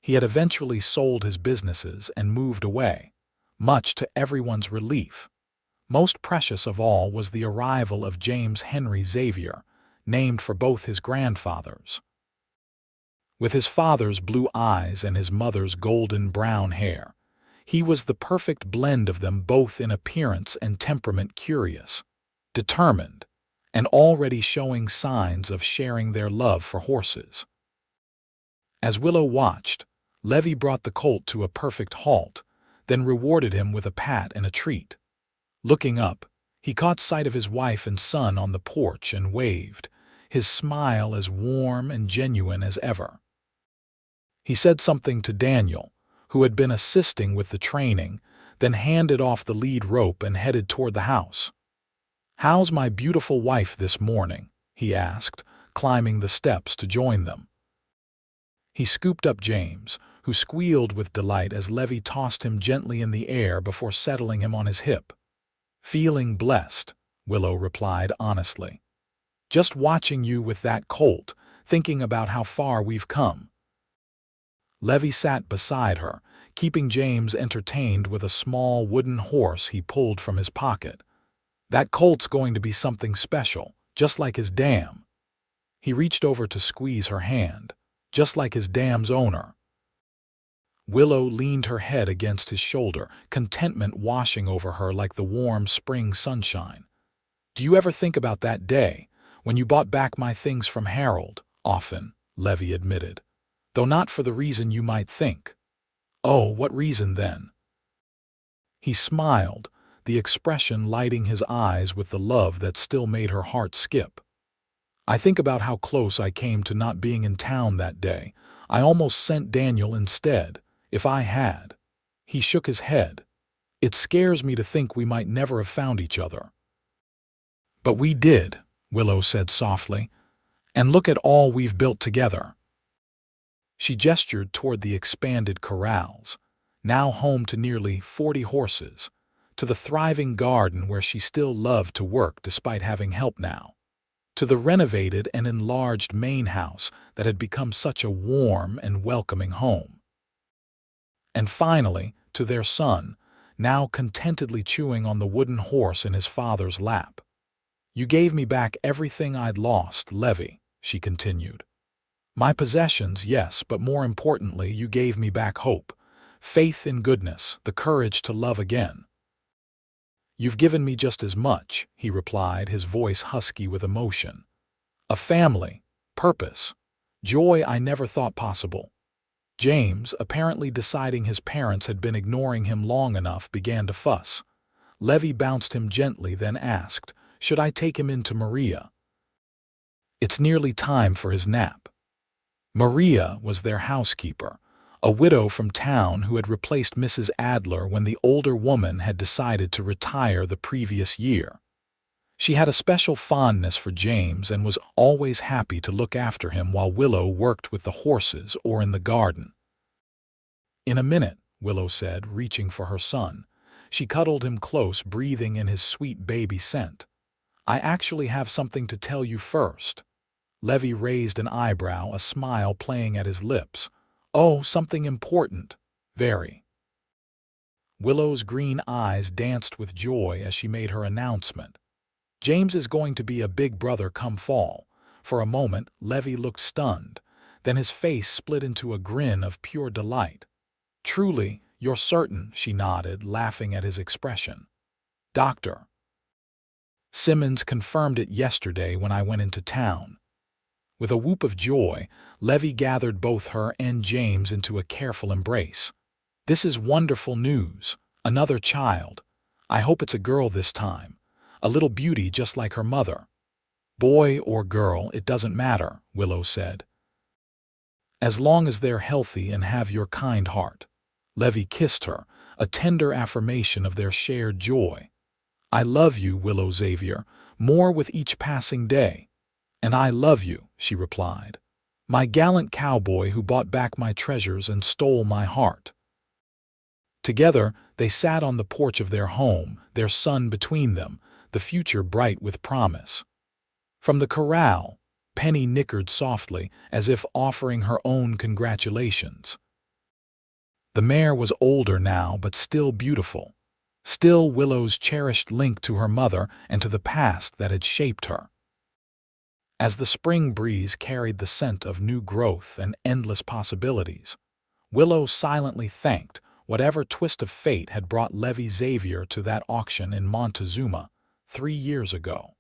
He had eventually sold his businesses and moved away, much to everyone's relief. Most precious of all was the arrival of James Henry Xavier, named for both his grandfathers. With his father's blue eyes and his mother's golden brown hair, he was the perfect blend of them both in appearance and temperament, curious, determined, and already showing signs of sharing their love for horses. As Willow watched, Levi brought the colt to a perfect halt, then rewarded him with a pat and a treat. Looking up, he caught sight of his wife and son on the porch and waved, his smile as warm and genuine as ever. He said something to Daniel, who had been assisting with the training, then handed off the lead rope and headed toward the house. "How's my beautiful wife this morning?" he asked, climbing the steps to join them. He scooped up James, who squealed with delight as Levi tossed him gently in the air before settling him on his hip. "Feeling blessed," Willow replied honestly. "Just watching you with that colt, thinking about how far we've come." Levi sat beside her, keeping James entertained with a small wooden horse he pulled from his pocket. "That colt's going to be something special, just like his dam." He reached over to squeeze her hand, just like his dam's owner. Willow leaned her head against his shoulder, contentment washing over her like the warm spring sunshine. "Do you ever think about that day, when you bought back my things from Harold?" "Often," Levi admitted, "though not for the reason you might think." "Oh, what reason then?" He smiled, the expression lighting his eyes with the love that still made her heart skip. "I think about how close I came to not being in town that day. I almost sent Daniel instead, if I had." He shook his head. "It scares me to think we might never have found each other." "But we did," Willow said softly, "and look at all we've built together." She gestured toward the expanded corrals, now home to nearly 40 horses, to the thriving garden where she still loved to work despite having help now, to the renovated and enlarged main house that had become such a warm and welcoming home. And finally, to their son, now contentedly chewing on the wooden horse in his father's lap. "You gave me back everything I'd lost, Levi," she continued. "My possessions, yes, but more importantly, you gave me back hope, faith in goodness, the courage to love again." "You've given me just as much," he replied, his voice husky with emotion. "A family, purpose, joy I never thought possible." James, apparently deciding his parents had been ignoring him long enough, began to fuss. Levi bounced him gently, then asked, "Should I take him in to Maria? It's nearly time for his nap." Maria was their housekeeper, a widow from town who had replaced Mrs. Adler when the older woman had decided to retire the previous year. She had a special fondness for James and was always happy to look after him while Willow worked with the horses or in the garden. "In a minute," Willow said, reaching for her son. She cuddled him close, breathing in his sweet baby scent. "I actually have something to tell you first." Levi raised an eyebrow, a smile playing at his lips. "Oh, something important. Very." Willow's green eyes danced with joy as she made her announcement. "James is going to be a big brother come fall." For a moment, Levi looked stunned. Then his face split into a grin of pure delight. "Truly, you're certain?" she nodded, laughing at his expression. "Dr. Simmons confirmed it yesterday when I went into town." With a whoop of joy, Levi gathered both her and James into a careful embrace. "This is wonderful news. Another child. I hope it's a girl this time. A little beauty just like her mother." "Boy or girl, it doesn't matter," Willow said. "As long as they're healthy and have your kind heart." Levi kissed her, a tender affirmation of their shared joy. "I love you, Willow Xavier, more with each passing day." "And I love you," she replied. "My gallant cowboy who bought back my treasures and stole my heart." Together, they sat on the porch of their home, their son between them, the future bright with promise. From the corral, Penny nickered softly, as if offering her own congratulations. The mare was older now, but still beautiful. Still Willow's cherished link to her mother and to the past that had shaped her. As the spring breeze carried the scent of new growth and endless possibilities, Willow silently thanked whatever twist of fate had brought Levi Xavier to that auction in Montezuma 3 years ago.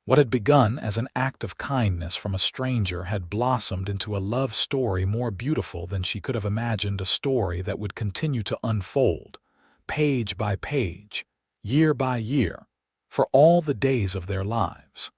What had begun as an act of kindness from a stranger had blossomed into a love story more beautiful than she could have imagined, a story that would continue to unfold, page by page, year by year, for all the days of their lives.